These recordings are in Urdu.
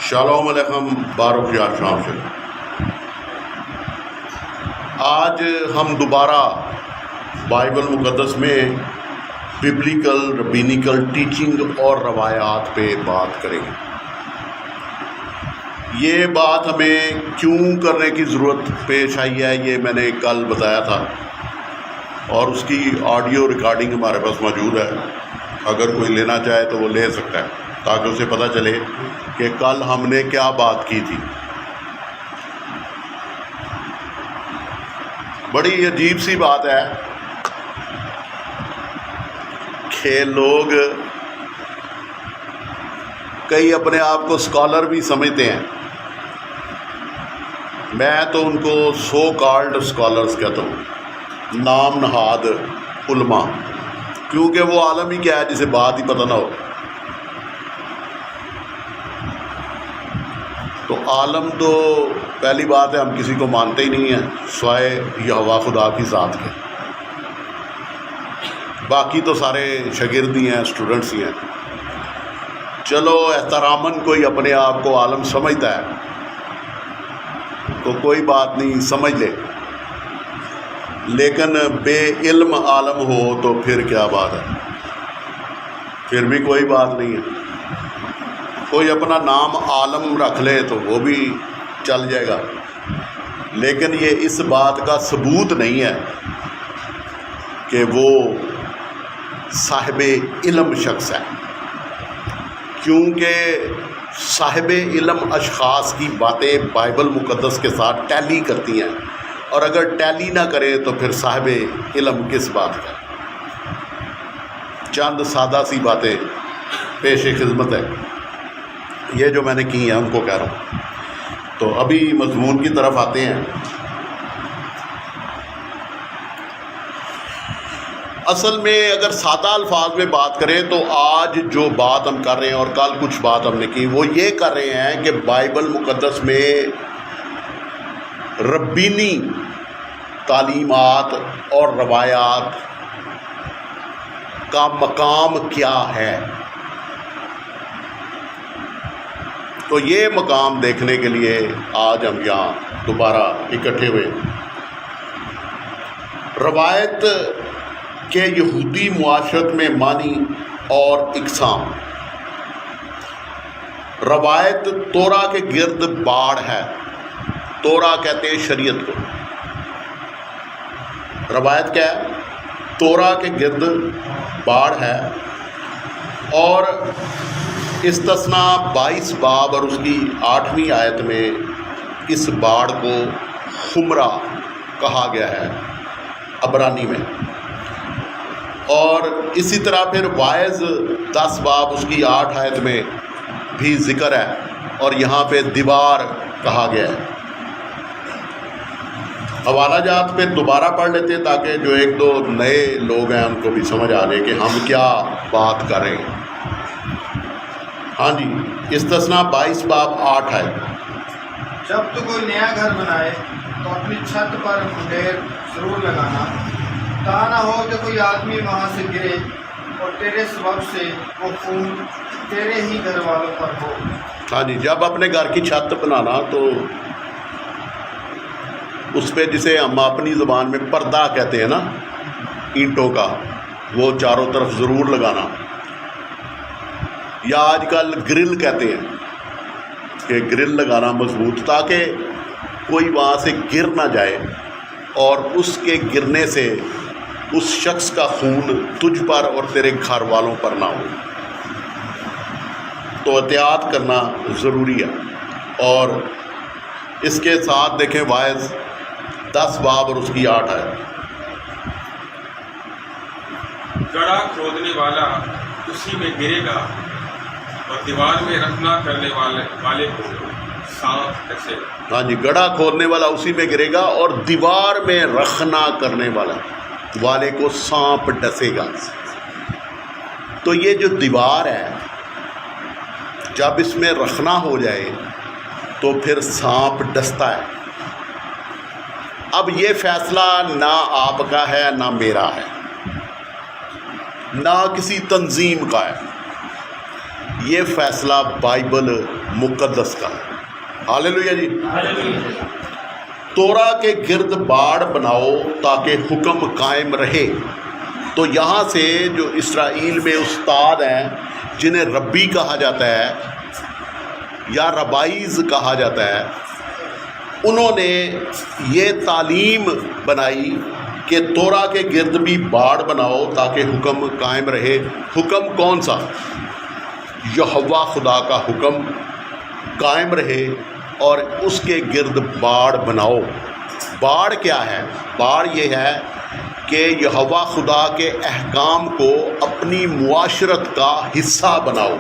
شالوم علیکم بارک یا شام سے آج ہم دوبارہ بائبل مقدس میں ببلیکل ربینیکل ٹیچنگ اور روایات پہ بات کریں گے۔ یہ بات ہمیں کیوں کرنے کی ضرورت پیش آئی ہے یہ میں نے کل بتایا تھا، اور اس کی آڈیو ریکارڈنگ ہمارے پاس موجود ہے، اگر کوئی لینا چاہے تو وہ لے سکتا ہے تاکہ اسے پتہ چلے کہ کل ہم نے کیا بات کی تھی۔ بڑی عجیب سی بات ہے کہ لوگ کئی اپنے آپ کو اسکالر بھی سمجھتے ہیں، میں تو ان کو سو کالڈ اسکالرس کہتا ہوں، نام نہاد علماء، کیونکہ وہ عالم ہی کیا ہے جسے بات ہی پتہ نہ ہو۔ تو عالم تو پہلی بات ہے ہم کسی کو مانتے ہی نہیں ہیں سوائے یہوہ خدا کی ذات کے، باقی تو سارے شاگرد ہی ہیں، اسٹوڈنٹس ہی ہیں۔ چلو احتراماً کوئی اپنے آپ کو عالم سمجھتا ہے تو کوئی بات نہیں، سمجھ لے، لیکن بے علم عالم ہو تو پھر کیا بات ہے، پھر بھی کوئی بات نہیں ہے۔ کوئی اپنا نام عالم رکھ لے تو وہ بھی چل جائے گا، لیکن یہ اس بات کا ثبوت نہیں ہے کہ وہ صاحب علم شخص ہے، کیونکہ صاحب علم اشخاص کی باتیں بائبل مقدس کے ساتھ ٹیلی کرتی ہیں، اور اگر ٹیلی نہ کرے تو پھر صاحب علم کس بات کا۔ چند سادہ سی باتیں پیش خدمت ہے، یہ جو میں نے کی ہیں ان کو کہہ رہا ہوں۔ تو ابھی مضمون کی طرف آتے ہیں۔ اصل میں اگر سادہ الفاظ میں بات کریں تو آج جو بات ہم کر رہے ہیں اور کل کچھ بات ہم نے کی، وہ یہ کر رہے ہیں کہ بائبل مقدس میں ربینی تعلیمات اور روایات کا مقام کیا ہے۔ تو یہ مقام دیکھنے کے لیے آج ہم یہاں دوبارہ اکٹھے ہوئے۔ روایت کے یہودی معاشرت میں معنی اور اقسام۔ روایت تورا کے گرد باڑ ہے، تورا کہتے ہیں شریعت کو، روایت کیا ہے؟ تورا کے گرد باڑ ہے، اور استثناء 22 باب اور اس کی 8ویں آیت میں اس باڑ کو خمرہ کہا گیا ہے عبرانی میں، اور اسی طرح پھر واعظ 10 باب اس کی 8 آیت میں بھی ذکر ہے، اور یہاں پہ دیوار کہا گیا ہے۔ حوالہ جات پہ دوبارہ پڑھ لیتے ہیں تاکہ جو ایک دو نئے لوگ ہیں ان کو بھی سمجھ آ جائے کہ ہم کیا بات کر رہے ہیں۔ ہاں جی، استثناء 22 باب 8 ہے۔ جب تو کوئی نیا گھر بنائے تو اپنی چھت پر منڈیر ضرور لگانا، تا نہ ہو کہ کوئی آدمی وہاں سے گرے اور تیرے سبب سے وہ خون تیرے ہی گھر والوں پر ہو۔ ہاں جی، جب اپنے گھر کی چھت بنانا تو اس پہ جسے ہم اپنی زبان میں پردہ کہتے ہیں نا، اینٹوں کا، وہ چاروں طرف ضرور لگانا، یا آج کل گرل کہتے ہیں کہ گرل لگانا مضبوط، تاکہ کوئی وہاں سے گر نہ جائے اور اس کے گرنے سے اس شخص کا خون تجھ پر اور تیرے گھر والوں پر نہ ہو۔ تو احتیاط کرنا ضروری ہے۔ اور اس کے ساتھ دیکھیں واعظ 10 باب اور اس کی 8 ہے۔ گڑھا کھودنے والا اسی میں گرے گا اور دیوار میں رکھنا کرنے والے کو سانپ ڈسے گا۔ ہاں جی، گڑھا کھودنے والا اسی میں گرے گا اور دیوار میں رکھنا کرنے والے کو سانپ ڈسے گا۔ تو یہ جو دیوار ہے، جب اس میں رکھنا ہو جائے تو پھر سانپ ڈستا ہے۔ اب یہ فیصلہ نہ آپ کا ہے نہ میرا ہے، نہ کسی تنظیم کا ہے، یہ فیصلہ بائبل مقدس کا ہے۔ ہاللیلویہ جی۔ تورا کے گرد باڑ بناؤ تاکہ حکم قائم رہے۔ تو یہاں سے جو اسرائیل میں استاد ہیں جنہیں ربی کہا جاتا ہے یا ربائز کہا جاتا ہے، انہوں نے یہ تعلیم بنائی کہ تورا کے گرد بھی باڑ بناؤ تاکہ حکم قائم رہے۔ حکم کون سا؟ یہوہ خدا کا حکم قائم رہے اور اس کے گرد باڑ بناؤ۔ باڑ کیا ہے؟ باڑ یہ ہے کہ یہوہ خدا کے احکام کو اپنی معاشرت کا حصہ بناؤ۔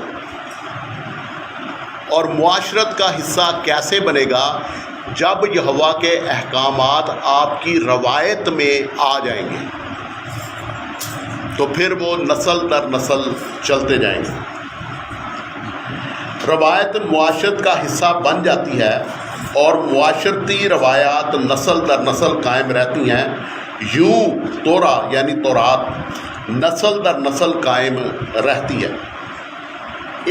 اور معاشرت کا حصہ کیسے بنے گا؟ جب یہوہ کے احکامات آپ کی روایت میں آ جائیں گے تو پھر وہ نسل در نسل چلتے جائیں گے۔ روایت معاشرت کا حصہ بن جاتی ہے اور معاشرتی روایات نسل در نسل قائم رہتی ہیں، یوں تورا یعنی تورات نسل در نسل قائم رہتی ہے۔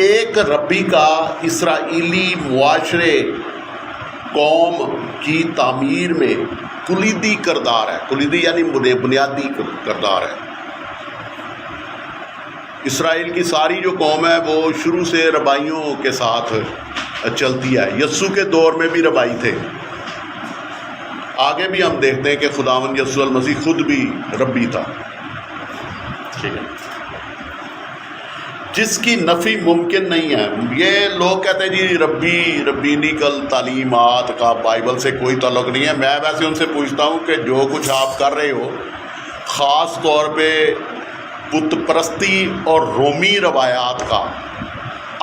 ایک ربی کا اسرائیلی معاشرے قوم کی تعمیر میں کلیدی کردار ہے۔ کلیدی یعنی بنیادی کردار ہے۔ اسرائیل کی ساری جو قوم ہے وہ شروع سے ربائیوں کے ساتھ چلتی ہے۔ یسوع کے دور میں بھی ربائی تھے، آگے بھی ہم دیکھتے ہیں کہ خداوند یسوع المسیح خود بھی ربی تھا۔ ٹھیک ہے، جس کی نفی ممکن نہیں ہے۔ یہ لوگ کہتے ہیں جی ربینیکل تعلیمات کا بائبل سے کوئی تعلق نہیں ہے۔ میں ویسے ان سے پوچھتا ہوں کہ جو کچھ آپ کر رہے ہو، خاص طور پہ بت پرستی اور رومی روایات کا،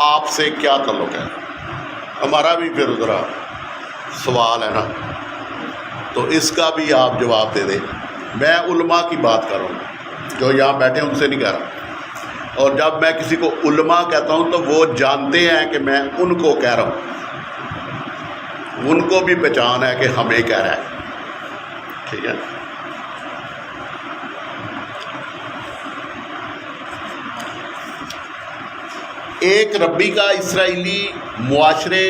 آپ سے کیا تعلق ہے؟ ہمارا بھی پھر ذرا سوال ہے نا، تو اس کا بھی آپ جواب دے دیں۔ میں علماء کی بات کر رہا ہوں، جو یہاں بیٹھے ہیں ان سے نہیں کہہ رہا۔ اور جب میں کسی کو علماء کہتا ہوں تو وہ جانتے ہیں کہ میں ان کو کہہ رہا ہوں، ان کو بھی پہچان ہے کہ ہمیں کہہ رہا ہے۔ ٹھیک ہے، ایک ربی کا اسرائیلی معاشرے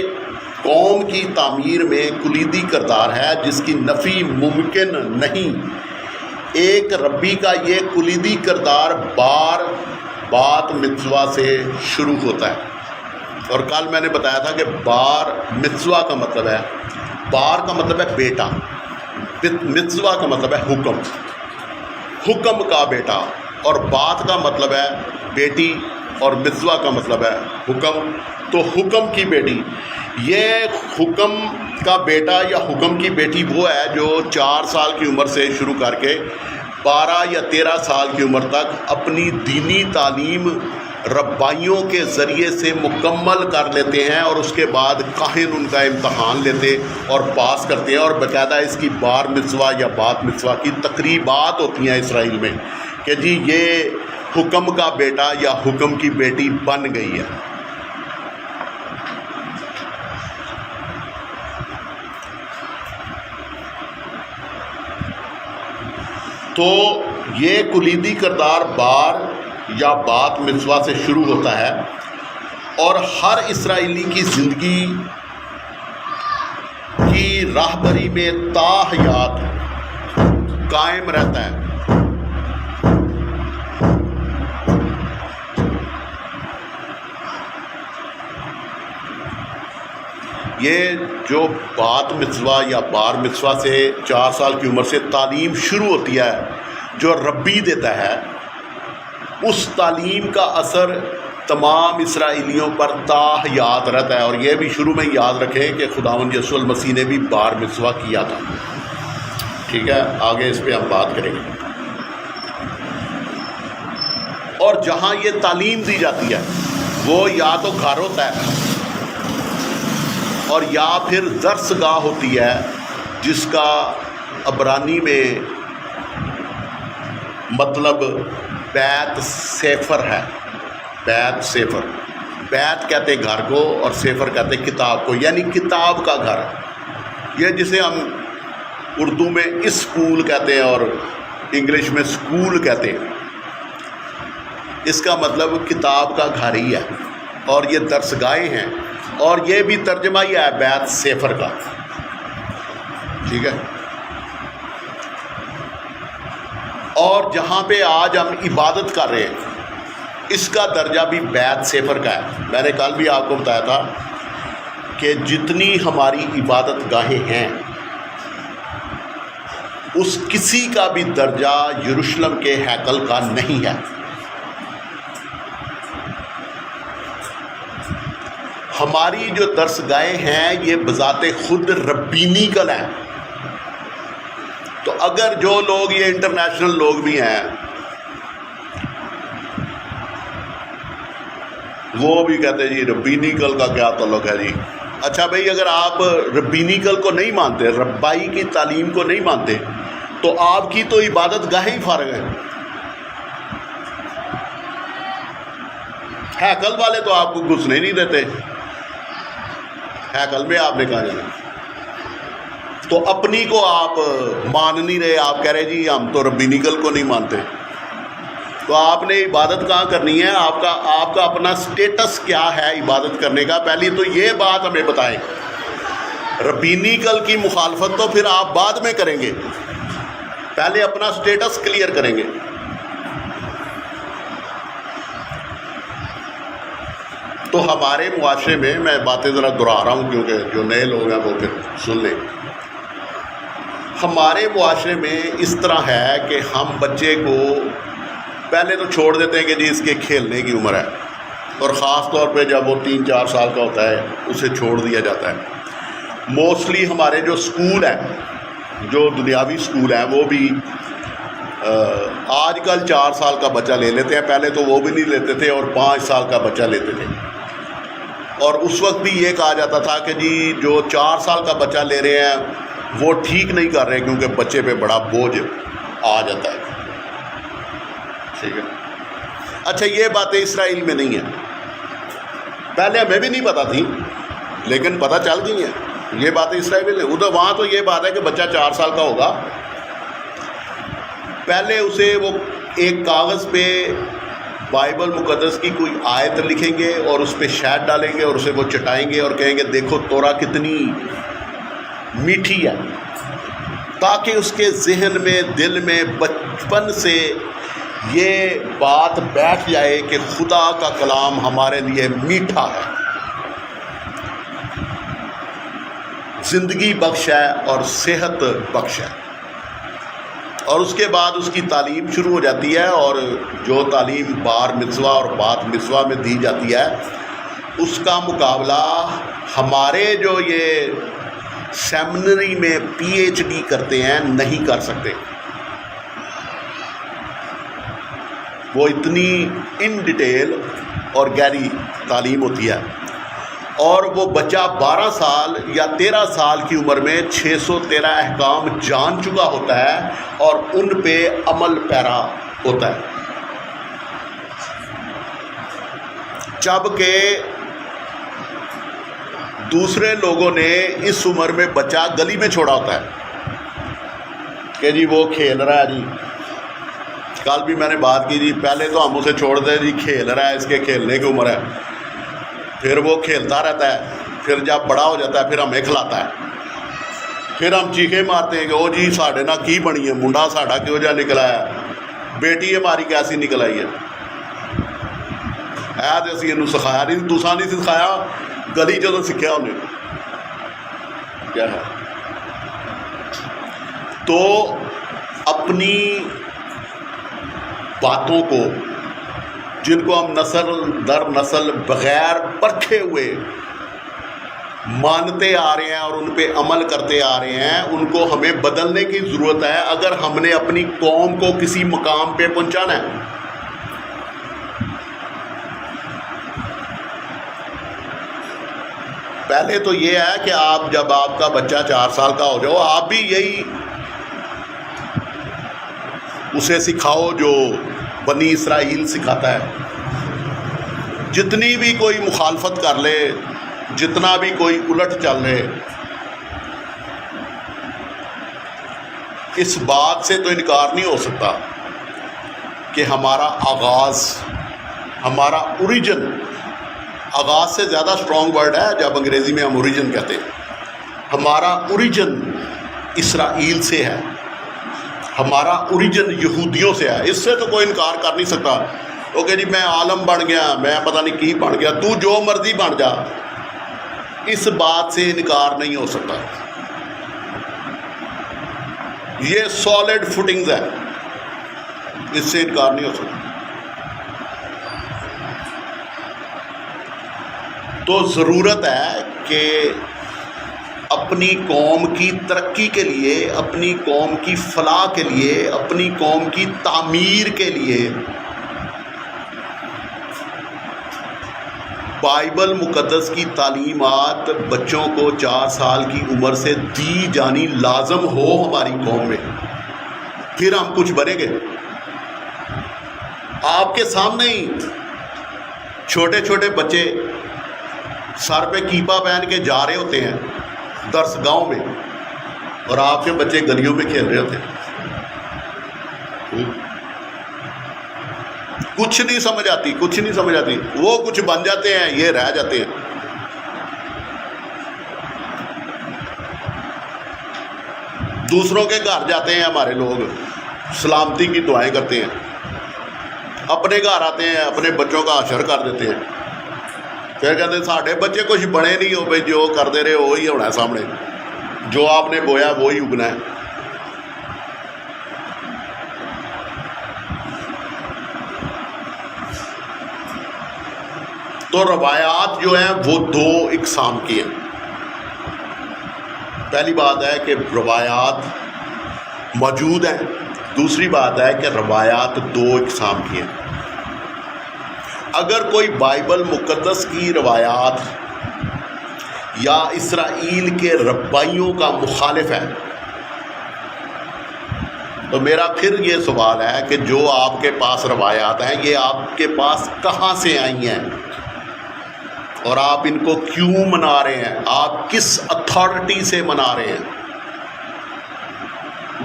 قوم کی تعمیر میں کلیدی کردار ہے جس کی نفی ممکن نہیں۔ ایک ربی کا یہ کلیدی کردار بات متسوا سے شروع ہوتا ہے۔ اور کل میں نے بتایا تھا کہ بار متسوا کا مطلب ہے، بار کا مطلب ہے بیٹا، متسوا کا مطلب ہے حکم، حکم کا بیٹا، اور بات کا مطلب ہے بیٹی، اور متسوا کا مطلب ہے حکم۔ تو حکم کی بیٹی، یہ حکم کا بیٹا یا حکم کی بیٹی وہ ہے جو 4 سال کی عمر سے شروع کر کے 12 یا 13 سال کی عمر تک اپنی دینی تعلیم ربائیوں کے ذریعے سے مکمل کر لیتے ہیں، اور اس کے بعد کاہن ان کا امتحان لیتے اور پاس کرتے ہیں، اور باقاعدہ اس کی بار متسوا یا بات متسوا کی تقریبات ہوتی ہیں اسرائیل میں کہ جی یہ حکم کا بیٹا یا حکم کی بیٹی بن گئی ہے۔ تو یہ کلیدی کردار بار یا بات متسوا سے شروع ہوتا ہے اور ہر اسرائیلی کی زندگی کی راہبری میں تا حیات قائم رہتا ہے۔ یہ جو بات متسوا یا بار متسوا سے 4 سال کی عمر سے تعلیم شروع ہوتی ہے جو ربی دیتا ہے، اس تعلیم کا اثر تمام اسرائیلیوں پر تا حیات رہتا ہے۔ اور یہ بھی شروع میں یاد رکھیں کہ خداوند یسوع المسیح نے بھی بار متسوا کیا تھا۔ ٹھیک ہے، آگے اس پہ ہم بات کریں گے۔ اور جہاں یہ تعلیم دی جاتی ہے وہ یا تو گھر ہوتا ہے اور یا پھر درس گاہ ہوتی ہے، جس کا عبرانی میں مطلب بیت سفر ہے۔ بیت سفر، بیت کہتے گھر کو اور سفر کہتے کتاب کو، یعنی کتاب کا گھر۔ یہ جسے ہم اردو میں اسکول کہتے ہیں اور انگلش میں اسکول کہتے ہیں، اس کا مطلب کتاب کا گھر ہی ہے۔ اور یہ درسگاہیں ہیں، اور یہ بھی ترجمہ ہی ہے بیت سیفر کا، ٹھیک ہے. اور جہاں پہ آج ہم عبادت کر رہے ہیں اس کا درجہ بھی بیت سیفر کا ہے. میں نے کل بھی آپ کو بتایا تھا کہ جتنی ہماری عبادت گاہیں ہیں اس کسی کا بھی درجہ یروشلم کے ہیکل کا نہیں ہے. ہماری جو درسگاہیں ہیں یہ بذات خود ربینیکل ہیں. تو اگر جو لوگ یہ انٹرنیشنل لوگ بھی ہیں وہ بھی کہتے ہیں جی ربینیکل کا کیا تعلق ہے جی. اچھا بھائی، اگر آپ ربینیکل کو نہیں مانتے، ربائی کی تعلیم کو نہیں مانتے، تو آپ کی تو عبادت گاہیں ہی فارغ ہیں. ہیکل والے تو آپ کو گھسنے نہیں دیتے، ہیکل میں آپ نے کہا جانا. تو اپنی کو آپ مان نہیں رہے، آپ کہہ رہے جی ہم تو ربینیکل کو نہیں مانتے. تو آپ نے عبادت کہاں کرنی ہے؟ آپ کا اپنا سٹیٹس کیا ہے عبادت کرنے کا؟ پہلی تو یہ بات ہمیں بتائیں. ربینیکل کی مخالفت تو پھر آپ بعد میں کریں گے، پہلے اپنا سٹیٹس کلیئر کریں گے. تو ہمارے معاشرے میں باتیں ذرا دہرا رہا ہوں کیونکہ جو نئے لوگ ہیں وہ پھر سن لیں. ہمارے معاشرے میں اس طرح ہے کہ ہم بچے کو پہلے تو چھوڑ دیتے ہیں کہ جی اس کے کھیلنے کی عمر ہے، اور خاص طور پہ جب وہ 3-4 سال کا ہوتا ہے اسے چھوڑ دیا جاتا ہے. موسٹلی ہمارے جو اسکول ہیں، جو دنیاوی اسکول ہیں، وہ بھی آج کل 4 سال کا بچہ لے لیتے ہیں. پہلے تو وہ بھی نہیں لیتے تھے اور 5 سال کا بچہ لیتے تھے. اور اس وقت بھی یہ کہا جاتا تھا کہ جی جو 4 سال کا بچہ لے رہے ہیں وہ ٹھیک نہیں کر رہے کیونکہ بچے پہ بڑا بوجھ آ جاتا ہے. ٹھیک ہے. اچھا، یہ باتیں اسرائیل میں نہیں ہیں، پہلے ہمیں بھی نہیں پتہ تھی لیکن پتہ چل گئی ہیں. یہ باتیں اسرائیل میں ادھر، وہاں تو یہ بات ہے کہ بچہ 4 سال کا ہوگا، پہلے اسے وہ ایک کاغذ پہ بائبل مقدس کی کوئی آیت لکھیں گے اور اس پہ شہد ڈالیں گے اور اسے وہ چٹائیں گے اور کہیں گے دیکھو تورا کتنی میٹھی ہے، تاکہ اس کے ذہن میں، دل میں بچپن سے یہ بات بیٹھ جائے کہ خدا کا کلام ہمارے لیے میٹھا ہے، زندگی بخش ہے اور صحت بخش ہے. اور اس کے بعد اس کی تعلیم شروع ہو جاتی ہے، اور جو تعلیم بار مtzوا اور بات مtzوا میں دی جاتی ہے اس کا مقابلہ ہمارے جو یہ سیمنری میں PhD کرتے ہیں نہیں کر سکتے. وہ اتنی ان ڈیٹیل اور گہری تعلیم ہوتی ہے، اور وہ بچہ 12 سال یا 13 سال کی عمر میں 613 احکام جان چکا ہوتا ہے اور ان پہ عمل پیرا ہوتا ہے. جبکہ دوسرے لوگوں نے اس عمر میں بچہ گلی میں چھوڑا ہوتا ہے کہ جی وہ کھیل رہا ہے. جی کل بھی میں نے بات کی، جی پہلے تو ہم اسے چھوڑ دیں جی کھیل رہا ہے، اس کے کھیلنے کی عمر ہے، پھر وہ کھیلتا رہتا ہے، پھر جب بڑا ہو جاتا ہے پھر ہمیں کھلاتا ہے، پھر ہم چیخے مارتے ہیں کہ او جی ساڑھے نہ کی بنی ہے، منڈا ساڑھا کیوں جا نکلا ہے، بیٹی ہماری کیسی نکل آئی ہے. تو اسی انہوں سکھایا نہیں، دوسرا نہیں سکھایا، گلی چلو سیکھا انہیں کیا ہے. تو اپنی باتوں کو جن کو ہم نسل در نسل بغیر پرکھے ہوئے مانتے آ رہے ہیں اور ان پہ عمل کرتے آ رہے ہیں، ان کو ہمیں بدلنے کی ضرورت ہے اگر ہم نے اپنی قوم کو کسی مقام پہ پہنچانا ہے. پہلے تو یہ ہے کہ آپ جب آپ کا بچہ 4 سال کا ہو جاؤ آپ بھی یہی اسے سکھاؤ جو بنی اسرائیل سکھاتا ہے. جتنی بھی کوئی مخالفت کر لے، جتنا بھی کوئی الٹ چل لے، اس بات سے تو انکار نہیں ہو سکتا کہ ہمارا آغاز، ہمارا اوریجن آغاز سے زیادہ اسٹرانگ ورڈ ہے جب انگریزی میں ہم اوریجن کہتے ہیں. ہمارا اوریجن اسرائیل سے ہے، ہمارا اوریجن یہودیوں سے ہے. اس سے تو کوئی انکار کر نہیں سکتا. اوکے جی میں عالم بن گیا، میں پتہ نہیں کی بن گیا، تو جو مرضی بن جا، اس بات سے انکار نہیں ہو سکتا. یہ سالڈ فوٹنگز ہے، اس سے انکار نہیں ہو سکتا. تو ضرورت ہے کہ اپنی قوم کی ترقی کے لیے، اپنی قوم کی فلاح کے لیے، اپنی قوم کی تعمیر کے لیے بائبل مقدس کی تعلیمات بچوں کو 4 سال کی عمر سے دی جانی لازم ہو ہماری قوم میں. پھر ہم کچھ بنیں گے. آپ کے سامنے ہی چھوٹے چھوٹے بچے سر پہ کیپا پہن کے جا رہے ہوتے ہیں درس گاہوں میں، اور آپ کے بچے گلیوں میں کھیل رہے ہوتے ہیں. کچھ نہیں سمجھ آتی، کچھ نہیں سمجھ آتی. وہ کچھ بن جاتے ہیں، یہ رہ جاتے ہیں. دوسروں کے گھر جاتے ہیں ہمارے لوگ، سلامتی کی دعائیں کرتے ہیں. اپنے گھر آتے ہیں، اپنے بچوں کا حشر کر دیتے ہیں. پھر کہتے ہیں ساڈے بچے کچھ بڑے نہیں ہو بھائی، جو کرتے رہے وہی ہونا ہے سامنے، جو آپ نے بویا وہی اگنا ہے. تو روایات جو ہیں وہ 2 اقسام کی ہیں. پہلی بات ہے کہ روایات موجود ہیں، دوسری بات ہے کہ روایات 2 اقسام کی ہیں. اگر کوئی بائبل مقدس کی روایات یا اسرائیل کے ربائیوں کا مخالف ہے تو میرا پھر یہ سوال ہے کہ جو آپ کے پاس روایات ہیں یہ آپ کے پاس کہاں سے آئی ہیں اور آپ ان کو کیوں منا رہے ہیں؟ آپ کس اتھارٹی سے منا رہے ہیں؟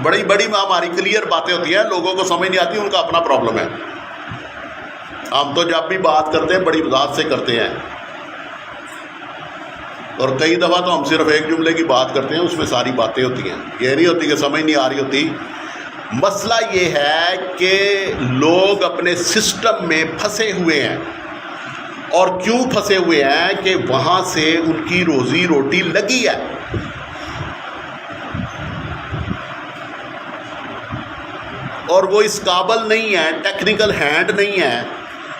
بڑی بڑی ہماری کلیئر باتیں ہوتی ہیں، لوگوں کو سمجھ نہیں آتی، ان کا اپنا پرابلم ہے. ہم تو جب بھی بات کرتے ہیں بڑی وضاحت سے کرتے ہیں، اور کئی دفعہ تو ہم صرف ایک جملے کی بات کرتے ہیں، اس میں ساری باتیں ہوتی ہیں. یہ نہیں ہوتی کہ سمجھ نہیں آ رہی ہوتی. مسئلہ یہ ہے کہ لوگ اپنے سسٹم میں پھنسے ہوئے ہیں. اور کیوں پھنسے ہوئے ہیں؟ کہ وہاں سے ان کی روزی روٹی لگی ہے. اور وہ اس قابل نہیں ہے، ٹیکنیکل ہینڈ نہیں ہے،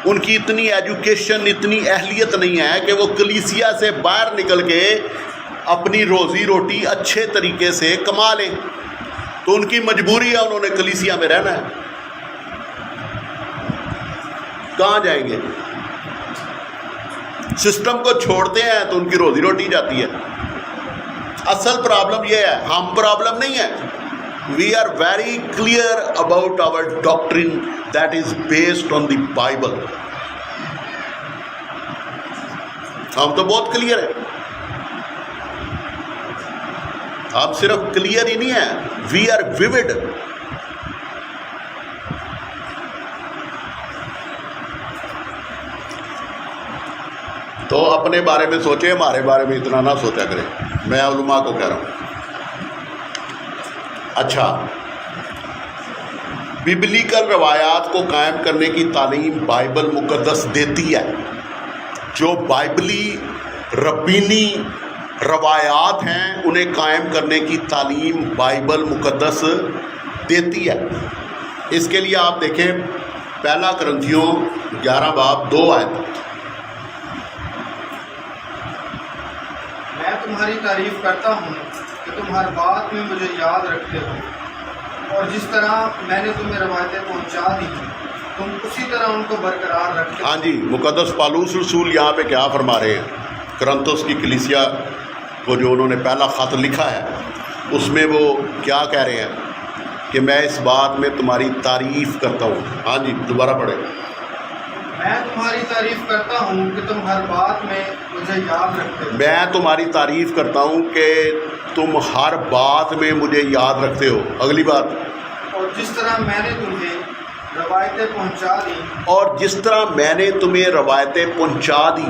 ان کی اتنی ایجوکیشن، اتنی اہلیت نہیں ہے کہ وہ کلیسیا سے باہر نکل کے اپنی روزی روٹی اچھے طریقے سے کما لیں. تو ان کی مجبوری ہے، انہوں نے کلیسیا میں رہنا ہے. کہاں جائیں گے؟ سسٹم کو چھوڑتے ہیں تو ان کی روزی روٹی جاتی ہے. اصل پرابلم یہ ہے، ہم پرابلم نہیں ہے. We are very clear about our doctrine that is based on the Bible. ہم تو بہت کلیئر ہیں. ہم صرف کلیئر ہی نہیں ہیں، we are vivid. تو اپنے بارے میں سوچیں، ہمارے بارے میں اتنا نہ سوچا کریں. میں علماء کو کہہ رہا ہوں. اچھا، ببلیکل روایات کو قائم کرنے کی تعلیم بائبل مقدس دیتی ہے. جو بائبلی ربینی روایات ہیں انہیں قائم کرنے کی تعلیم بائبل مقدس دیتی ہے. اس کے لیے آپ دیکھیں 1 کرنتھیوں 11 باب 2 آیت. میں تمہاری تعریف کرتا ہوں کہ تم ہر بات میں مجھے یاد رکھتے ہو، اور جس طرح میں نے تمہیں روایتیں پہنچا دی تم اسی طرح ان کو برقرار رکھتے ہو. ہاں جی، مقدس پالوس رسول یہاں پہ کیا فرما رہے ہیں؟ کرنتھس کی کلیسیا کو جو انہوں نے پہلا خط لکھا ہے اس میں وہ کیا کہہ رہے ہیں کہ میں اس بات میں تمہاری تعریف کرتا ہوں. ہاں جی، دوبارہ پڑھیں. میں تمہاری تعریف کرتا ہوں کہ تم ہر بات میں مجھے یاد رکھتے ہو. میں تمہاری تعریف کرتا ہوں کہ تم ہر بات میں مجھے یاد رکھتے ہو. اگلی بات، اور جس طرح میں نے تمہیں روایتیں پہنچا دی. اور جس طرح میں نے تمہیں روایتیں پہنچا دی.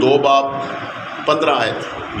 2:15,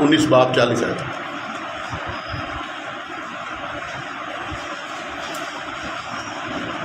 19:40।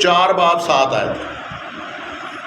4:7।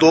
2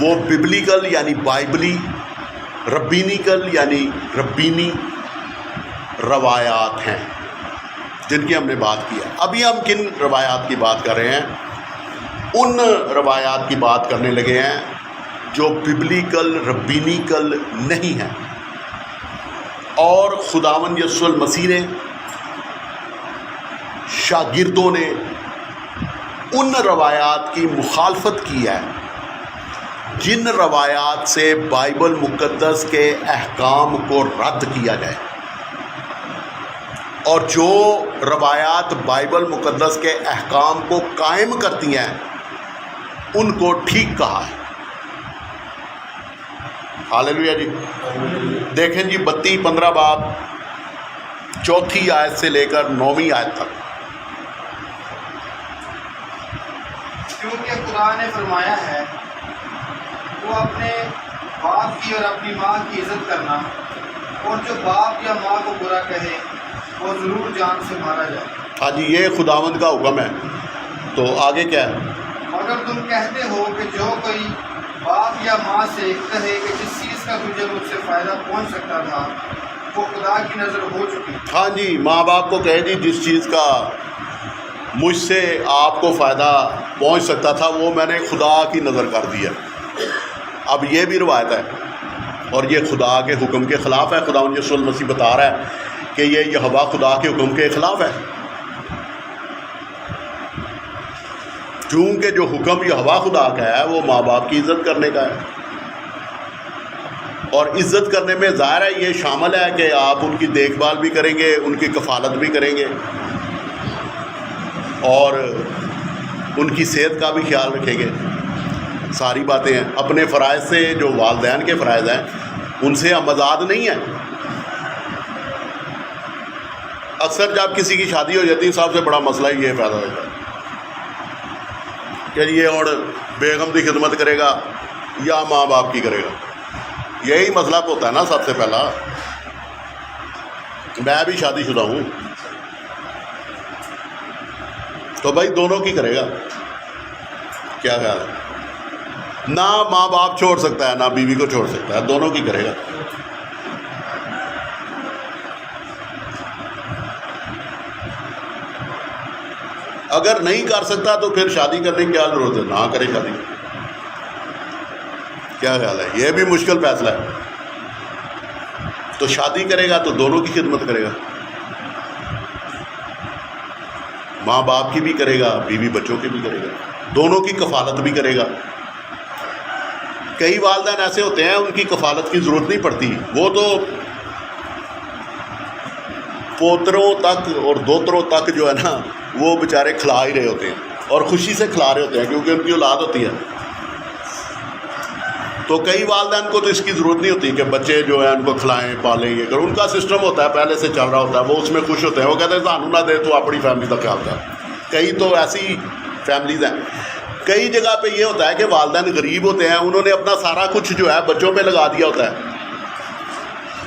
وہ ببلیکل یعنی بائبلی، ربینیکل یعنی ربینی روایات ہیں جن کی ہم نے بات کی ہے۔ ابھی ہم کن روایات کی بات کر رہے ہیں؟ ان روایات کی بات کرنے لگے ہیں جو ببلیکل ربینیکل نہیں ہیں، اور خداوند یسوع المسیح نے، شاگردوں نے ان روایات کی مخالفت کی ہے جن روایات سے بائبل مقدس کے احکام کو رد کیا جائے، اور جو روایات بائبل مقدس کے احکام کو قائم کرتی ہیں ان کو ٹھیک کہا ہے۔ ہاللیلویہ جی۔ دیکھیں جی 32-15 باب 4 آیت سے لے کر 9 آیت تک۔ کیونکہ خدا نے فرمایا ہے وہ اپنے باپ کی اور اپنی ماں کی عزت کرنا، اور جو باپ یا ماں کو برا کہے وہ ضرور جان سے مارا جائے۔ ہاں جی، یہ خداوند کا حکم ہے۔ تو آگے کیا ہے؟ مگر تم کہتے ہو کہ جو کوئی باپ یا ماں سے کہے کہ جس چیز کا تجھے مجھ سے فائدہ پہنچ سکتا تھا وہ خدا کی نظر ہو چکی۔ ہاں جی، ماں باپ کو کہے جی جس چیز کا مجھ سے آپ کو فائدہ پہنچ سکتا تھا وہ میں نے خدا کی نظر کر دیا۔ اب یہ بھی روایت ہے اور یہ خدا کے حکم کے خلاف ہے۔ خداوند یسوع المسیح بتا رہا ہے کہ یہ یہوہ خدا کے حکم کے خلاف ہے، کیونکہ جو حکم یہوہ خدا کا ہے وہ ماں باپ کی عزت کرنے کا ہے، اور عزت کرنے میں ظاہر ہے یہ شامل ہے کہ آپ ان کی دیکھ بھال بھی کریں گے، ان کی کفالت بھی کریں گے، اور ان کی صحت کا بھی خیال رکھیں گے۔ ساری باتیں ہیں۔ اپنے فرائض سے، جو والدین کے فرائض ہیں ان سے ہم آزاد نہیں ہیں۔ اکثر جب کسی کی شادی ہو جاتی ہے سب سے بڑا مسئلہ یہ پیدا ہوتا ہے کہ یہ اور بیگم کی خدمت کرے گا یا ماں باپ کی کرے گا۔ یہی مسئلہ ہوتا ہے نا سب سے پہلا۔ میں بھی شادی شدہ ہوں، تو بھائی دونوں کی کرے گا، کیا خیال ہے؟ نہ ماں باپ چھوڑ سکتا ہے نہ بیوی کو چھوڑ سکتا ہے، دونوں کی کرے گا۔ اگر نہیں کر سکتا تو پھر شادی کرنے کی کیا ضرورت ہے؟ نہ کرے شادی۔ کیا خیال ہے؟ یہ بھی مشکل فیصلہ ہے۔ تو شادی کرے گا تو دونوں کی خدمت کرے گا، ماں باپ کی بھی کرے گا، بیوی بچوں کی بھی کرے گا، دونوں کی کفالت بھی کرے گا۔ کئی والدین ایسے ہوتے ہیں ان کی کفالت کی ضرورت نہیں پڑتی، وہ تو پوتروں تک اور دوتروں تک جو ہے نا وہ بیچارے کھلا ہی رہے ہوتے ہیں، اور خوشی سے کھلا رہے ہوتے ہیں کیونکہ ان کی اولاد ہوتی ہے۔ تو کئی والدین کو تو اس کی ضرورت نہیں ہوتی کہ بچے جو ہیں ان کو کھلائیں پالیں گے، اگر ان کا سسٹم ہوتا ہے پہلے سے چل رہا ہوتا ہے، وہ اس میں خوش ہوتے ہیں، وہ کہتے ہیں سانو نہ دے تو اپنی فیملی کا خیال کر۔ کئی تو ایسی فیملیز ہیں۔ کئی جگہ پہ یہ ہوتا ہے کہ والدین غریب ہوتے ہیں، انہوں نے اپنا سارا کچھ جو ہے بچوں پہ لگا دیا ہوتا ہے،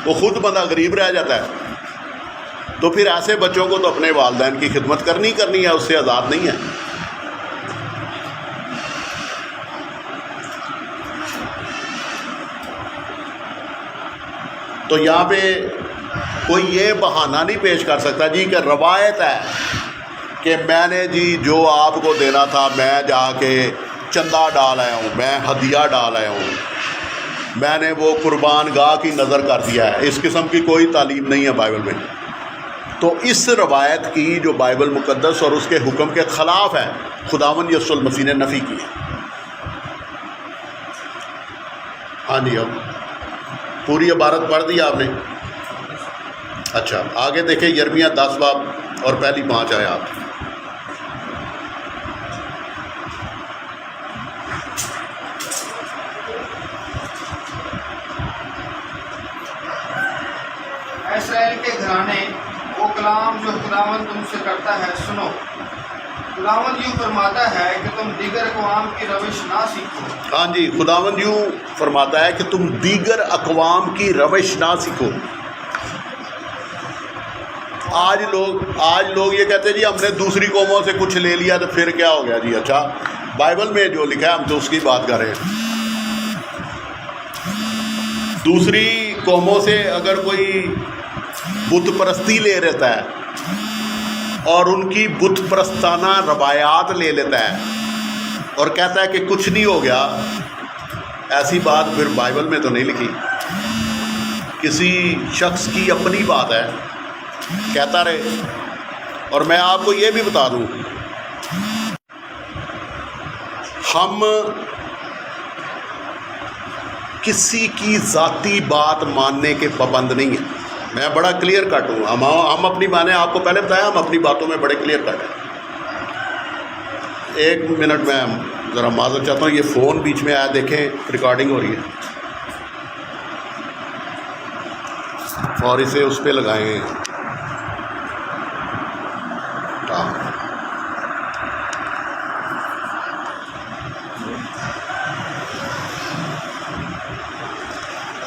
وہ خود بندہ غریب رہ جاتا ہے۔ تو پھر ایسے بچوں کو تو اپنے والدین کی خدمت کرنی ہے، اس سے آزاد نہیں ہے۔ تو یہاں پہ کوئی یہ بہانہ نہیں پیش کر سکتا جی کہ روایت ہے کہ میں نے جی جو آپ کو دینا تھا میں جا کے چندہ ڈال آیا ہوں، میں ہدیہ ڈال آیا ہوں، میں نے وہ قربان گاہ کی نظر کر دیا ہے۔ اس قسم کی کوئی تعلیم نہیں ہے بائبل میں۔ تو اس روایت کی جو بائبل مقدس اور اس کے حکم کے خلاف ہے، خداوند یسوع المسیح نے نفی کی ہے۔ ہاں جی، اب پوری عبارت پڑھ دی آپ نے؟ اچھا، آگے دیکھیں یرمیہ 10 باب اور پہلی 5 آیات۔ اے اسرائیل کے گھرانے، وہ کلام جو خداوند تم سے کرتا ہے سنو۔ خداوند یوں فرماتا ہے کہ تم دیگر اقوام کی روش نہ سیکھو۔ ہاں جی، خداوند یوں فرماتا ہے کہ تم دیگر اقوام کی روش نہ سیکھو۔ آج لوگ یہ کہتے ہیں جی ہم نے دوسری قوموں سے کچھ لے لیا تو پھر کیا ہو گیا جی۔ اچھا، بائبل میں جو لکھا ہے ہم تو اس کی بات کر رہے ہیں۔ دوسری قوموں سے اگر کوئی بت پرستی لے لیتا ہے اور ان کی بت پرستانہ روایات لے لیتا ہے اور کہتا ہے کہ کچھ نہیں ہو گیا، ایسی بات پھر بائبل میں تو نہیں لکھی. کسی شخص کی اپنی بات ہے، کہتا رہے. اور میں آپ کو یہ بھی بتا دوں، ہم کسی کی ذاتی بات ماننے کے پابند نہیں ہیں. میں بڑا کلیئر کٹ ہوں. ہم اپنی مانیں، آپ کو پہلے بتایا، ہم اپنی باتوں میں بڑے کلیئر کٹ ہیں. ایک منٹ میں ذرا معذرت چاہتا ہوں، یہ فون بیچ میں آیا، دیکھیں ریکارڈنگ ہو رہی ہے اور اسے اس پہ لگائیں.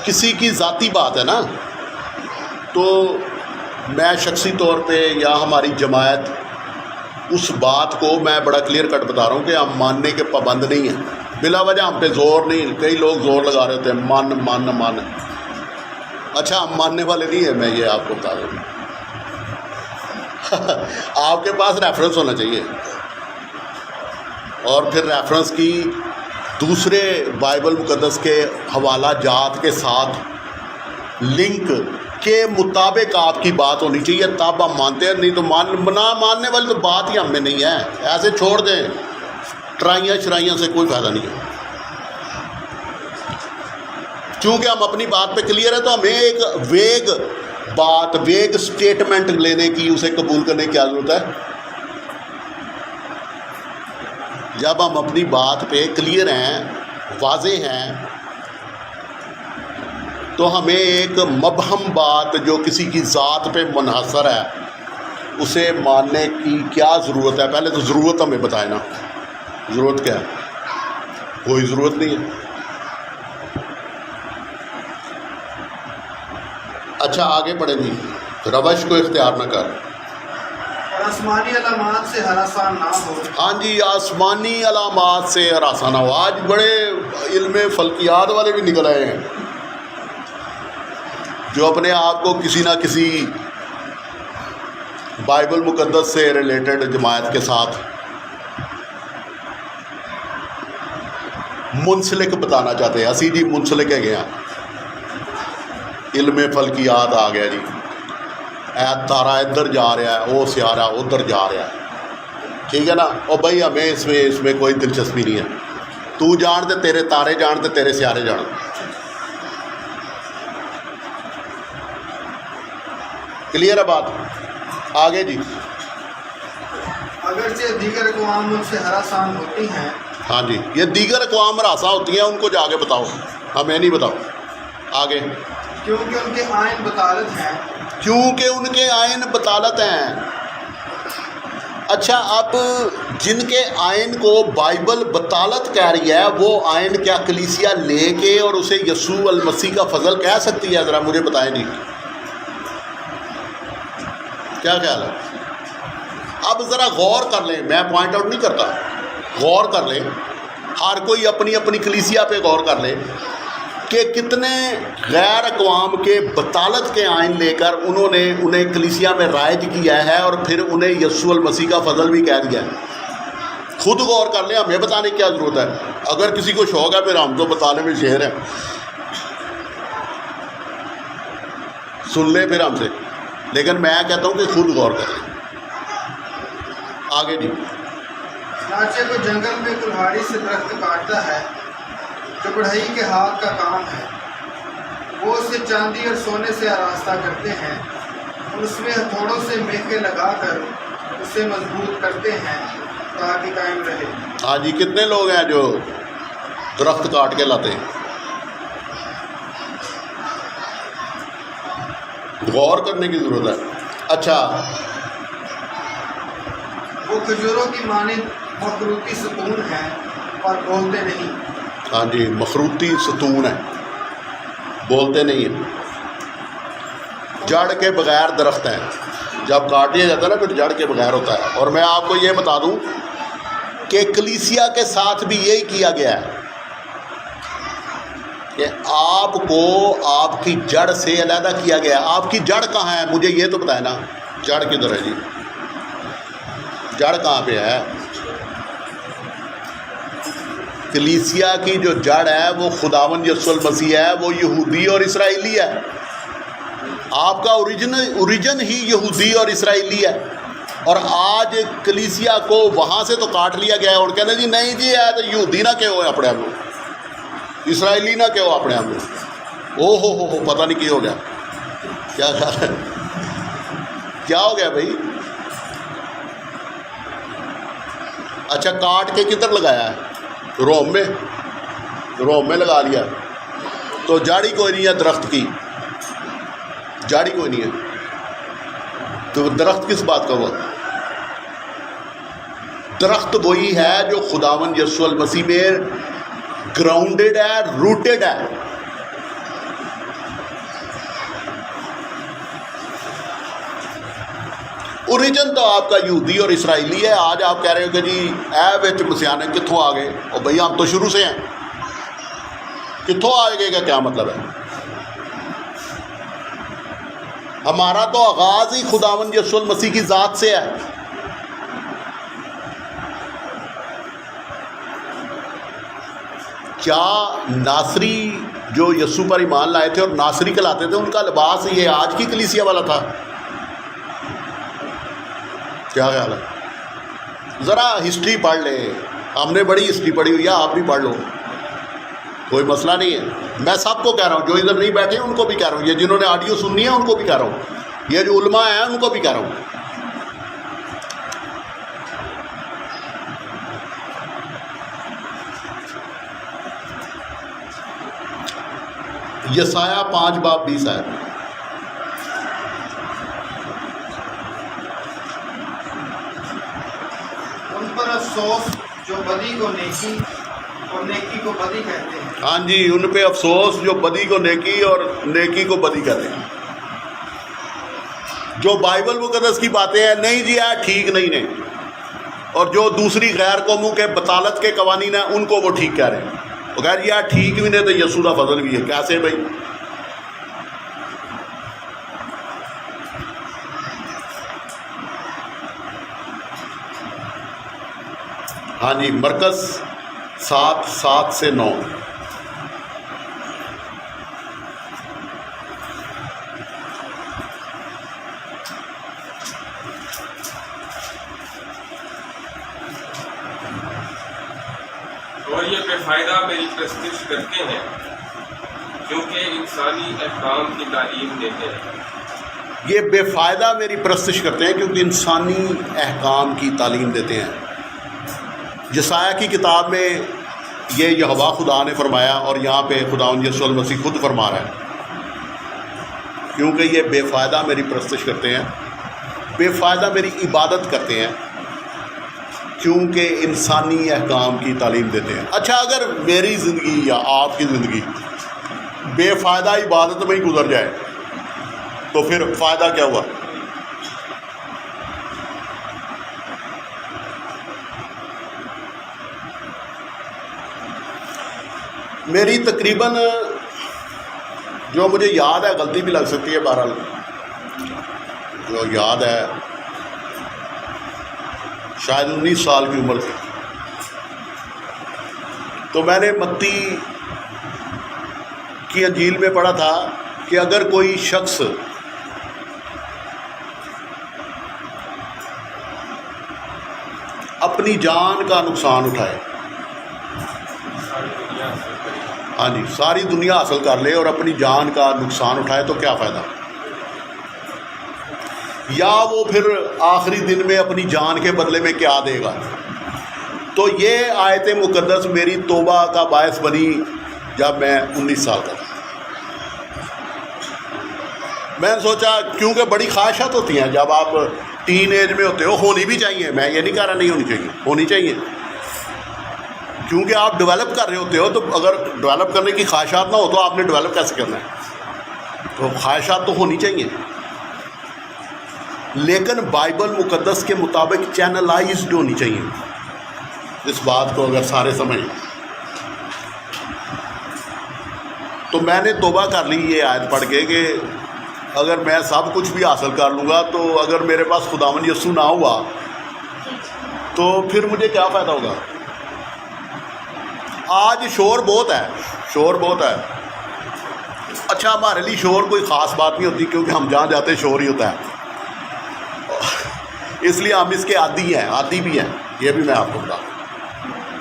کسی کی ذاتی بات ہے نا، تو میں شخصی طور پہ یا ہماری جماعت اس بات کو میں بڑا کلیئر کٹ بتا رہا ہوں کہ ہم ماننے کے پابند نہیں ہیں. بلا وجہ ہم پہ زور نہیں. کئی لوگ زور لگا رہے ہوتے ہیں، مان. اچھا، ہم ماننے والے نہیں ہیں. میں یہ آپ کو بتا دوں آپ کے پاس ریفرنس ہونا چاہیے، اور پھر ریفرنس کی دوسرے بائبل مقدس کے حوالہ جات کے ساتھ لنک کے مطابق آپ کی بات ہونی چاہیے، تب ہم مانتے ہیں. نہیں تو نہ ماننے والی تو بات ہی ہم میں نہیں ہے. ایسے چھوڑ دیں، ٹرائیاں سے کوئی فائدہ نہیں ہے. چونکہ ہم اپنی بات پہ کلیئر ہے، تو ہمیں ایک ویگ سٹیٹمنٹ لینے کی، اسے قبول کرنے کی کیا ضرورت ہے؟ جب ہم اپنی بات پہ کلیئر ہیں، واضح ہیں، تو ہمیں ایک مبہم بات جو کسی کی ذات پہ منحصر ہے اسے ماننے کی کیا ضرورت ہے؟ پہلے تو ضرورت ہمیں بتائے نا، ضرورت کیا ہے؟ کوئی ضرورت نہیں ہے. اچھا، آگے بڑھیں گی. روش کو اختیار نہ کر، اور آسمانی علامات سے ہراساں نہ ہو. ہاں جی، آسمانی علامات سے ہراساں نہ ہو. آج بڑے علم فلکیات والے بھی نکل آئے ہیں جو اپنے آپ کو کسی نہ کسی بائبل مقدس سے ریلیٹڈ جماعت کے ساتھ منسلک بتانا چاہتے ہیں. اسی جی منسلک ہے گیا، علم فلکیات آ گیا جی. اے تارا ادھر جا رہا ہے، وہ سیارہ ادھر جا رہا ہے. ٹھیک ہے نا؟ اور بھائی ہمیں اس میں کوئی دلچسپی نہیں ہے. تو جانتے تیرے تارے جانتے، تیرے سیارے جانتے. کلیئر ہے بات؟ آگے جی. اگرچہ دیگر اقوام ان سے ہراساں ہوتی ہیں. ہاں جی، یہ دیگر اقوام ہراساں ہوتی ہیں، ان کو جا کے بتاؤ، ہمیں نہیں بتاؤ. آگے. کیونکہ ان کے آئین بطالت ہیں. کیونکہ ان کے آئین بطالت ہیں. اچھا، اب جن کے آئین کو بائبل بطالت کہہ رہی ہے، وہ آئین کیا کلیسیا لے کے اور اسے یسوع المسیح کا فضل کہہ سکتی ہے؟ ذرا مجھے بتائیں جی، کیا خیال ہے؟ اب ذرا غور کر لیں، میں پوائنٹ آؤٹ نہیں کرتا، غور کر لیں. ہر کوئی اپنی اپنی کلیسیا پہ غور کر لیں کہ کتنے غیر اقوام کے بطالت کے آئین لے کر انہیں کلیسیا میں رائج کیا ہے، اور پھر انہیں یسوع المسیح کا فضل بھی کہہ دیا ہے. خود غور کر لیں، ہمیں بتانے کی کیا ضرورت ہے؟ اگر کسی کو شوق ہے پھر ہم تو بتانے میں شہر ہیں، سن لیں پھر ہم سے. لیکن میں کہتا ہوں کہ خود غور کر لیں. آگے جی. چنانچہ کو جنگل میں کلہاڑی سے درخت کاٹتا ہے جو بڑھئی کے ہاتھ کا کام ہے، وہ اسے چاندی اور سونے سے آراستہ کرتے ہیں، اور اس میں ہتھوڑوں سے میخیں لگا کر اسے مضبوط کرتے ہیں تاکہ قائم رہے. ہاں جی، کتنے لوگ ہیں جو درخت کاٹ کے لاتے ہیں؟ غور کرنے کی ضرورت ہے. اچھا، وہ کھجوروں کی مانند مخروطی ستون ہیں اور بولتے نہیں. ہاں جی، مخروطی ستون ہے، بولتے نہیں ہیں. جڑ کے بغیر درخت ہیں. جب کاٹ دیا جاتا ہے نا پھر جڑ کے بغیر ہوتا ہے. اور میں آپ کو یہ بتا دوں کہ کلیسیا کے ساتھ بھی یہی کیا گیا ہے. کہ آپ کو آپ کی جڑ سے علیحدہ کیا گیا. آپ کی جڑ کہاں ہے؟ مجھے یہ تو بتائیں نا, جڑ کدھر ہے جی؟ جڑ کہاں پہ ہے؟ کلیسیا کی جو جڑ ہے وہ خداوند یسوع المسیح ہے, وہ یہودی اور اسرائیلی ہے. آپ کا اوریجن ہی یہودی اور اسرائیلی ہے, اور آج کلیسیا کو وہاں سے تو کاٹ لیا گیا ہے اور کہنا جی نہیں جی ہے تو یہودی نہ کہو اپنے آپ کو, اسرائیلی نہ کہو اپنے آپ کو. او ہو پتہ نہیں کیا ہو گیا, کیا خیال ہے کیا ہو گیا بھائی؟ اچھا کاٹ کے کدھر لگایا ہے؟ روم میں لگا لیا, تو جاڑی کوئی نہیں ہے درخت کی, جاڑی کوئی نہیں ہے, تو درخت کس بات کا ہوا؟ درخت وہی ہے جو خداوند یسوع المسیح میں گراؤنڈڈ ہے, روٹڈ ہے. اوریجن تو آپ کا یہودی اور اسرائیلی ہے. آج آپ کہہ رہے ہو کہ جی اے وچ مسیحانے کتوں آ گئے؟ اور بھئی ہم تو شروع سے ہیں, کتوں آ گئے کا کیا مطلب ہے؟ ہمارا تو آغاز ہی خداوند یسوع المسیح کی ذات سے ہے. کیا ناصری جو یسوع پر ایمان لائے تھے اور ناصری کہلاتے تھے, ان کا لباس یہ آج کی کلیسیا والا تھا؟ کیا خیال ہے؟ ذرا ہسٹری پڑھ لیں, ہم نے بڑی ہسٹری پڑھی ہوئی ہے, آپ بھی پڑھ لو, کوئی مسئلہ نہیں ہے. میں سب کو کہہ رہا ہوں, جو ادھر نہیں بیٹھے ان کو بھی کہہ رہا ہوں, یہ جنہوں نے آڈیو سننی ہے ان کو بھی کہہ رہا ہوں, یہ جو علماء ہیں ان کو بھی کہہ رہا ہوں. یسایہ 5:20 ہے. ان پر افسوس جو بدی کو نیکی اور نیکی کو بدی کہتے ہیں. ہاں جی, ان پہ افسوس جو بدی کو نیکی اور نیکی کو بدی کہتے ہیں. جو بائبل مقدس کی باتیں ہیں نہیں جی ہے ٹھیک نہیں ہے, اور جو دوسری غیر قوموں کے بطالت کے قوانین ہیں ان کو وہ ٹھیک کہہ رہے ہیں. وہ کہہ رہے ہیں ٹھیک بھی نہیں تو یسوع کا فضل بھی ہے. کیسے بھائی؟ ہاں جی, مرکز 7:7-9. اور یہ بے فائدہ میری پرستش کرتے ہیں کیونکہ انسانی احکام کی تعلیم دیتے ہیں. یہ بے فائدہ میری پرستش کرتے ہیں کیونکہ انسانی احکام کی تعلیم دیتے ہیں. یسایہ کی کتاب میں یہ یہوہ خدا نے فرمایا, اور یہاں پہ خداوند یسوع المسیح خود فرما رہا ہے, کیونکہ یہ بے فائدہ میری پرستش کرتے ہیں, بے فائدہ میری عبادت کرتے ہیں, کیونکہ انسانی احکام کی تعلیم دیتے ہیں. اچھا اگر میری زندگی یا آپ کی زندگی بے فائدہ عبادت میں ہی گزر جائے تو پھر فائدہ کیا ہوا؟ میری تقریباً جو مجھے یاد ہے, غلطی بھی لگ سکتی ہے, بہرحال جو یاد ہے شاید 19 سال کی عمر تھی, تو میں نے متی کی انجیل میں پڑھا تھا کہ اگر کوئی شخص اپنی جان کا نقصان اٹھائے, ہاں جی, ساری دنیا حاصل کر لے اور اپنی جان کا نقصان اٹھائے تو کیا فائدہ؟ یا وہ پھر آخری دن میں اپنی جان کے بدلے میں کیا دے گا؟ تو یہ آیت مقدس میری توبہ کا باعث بنی جب میں 19 سال کا تھا. میں نے سوچا, کیونکہ بڑی خواہشات ہوتی ہیں جب آپ ٹین ایج میں ہوتے ہو, ہونی بھی چاہیے, میں یہ نہیں کہہ رہا نہیں ہونی چاہیے, ہونی چاہیے, کیونکہ آپ ڈیولپ کر رہے ہوتے ہو. تو اگر ڈیولپ کرنے کی خواہشات نہ ہو تو آپ نے ڈیولپ کیسے کرنا ہے؟ تو خواہشات تو ہونی چاہیے, لیکن بائبل مقدس کے مطابق چینلائزڈ ہونی چاہیے. اس بات کو اگر سارے سمجھیں, تو میں نے توبہ کر لی یہ آیت پڑھ کے کہ اگر میں سب کچھ بھی حاصل کر لوں گا تو اگر میرے پاس خداوند یسوع نہ ہوا تو پھر مجھے کیا فائدہ ہوگا. آج شور بہت ہے. اچھا ہمارے لیے شور کوئی خاص بات نہیں ہوتی کیونکہ ہم جہاں جاتے شور ہی ہوتا ہے, اس لیے ہم اس کے عادی بھی ہیں. یہ بھی میں آپ کو بتاؤں,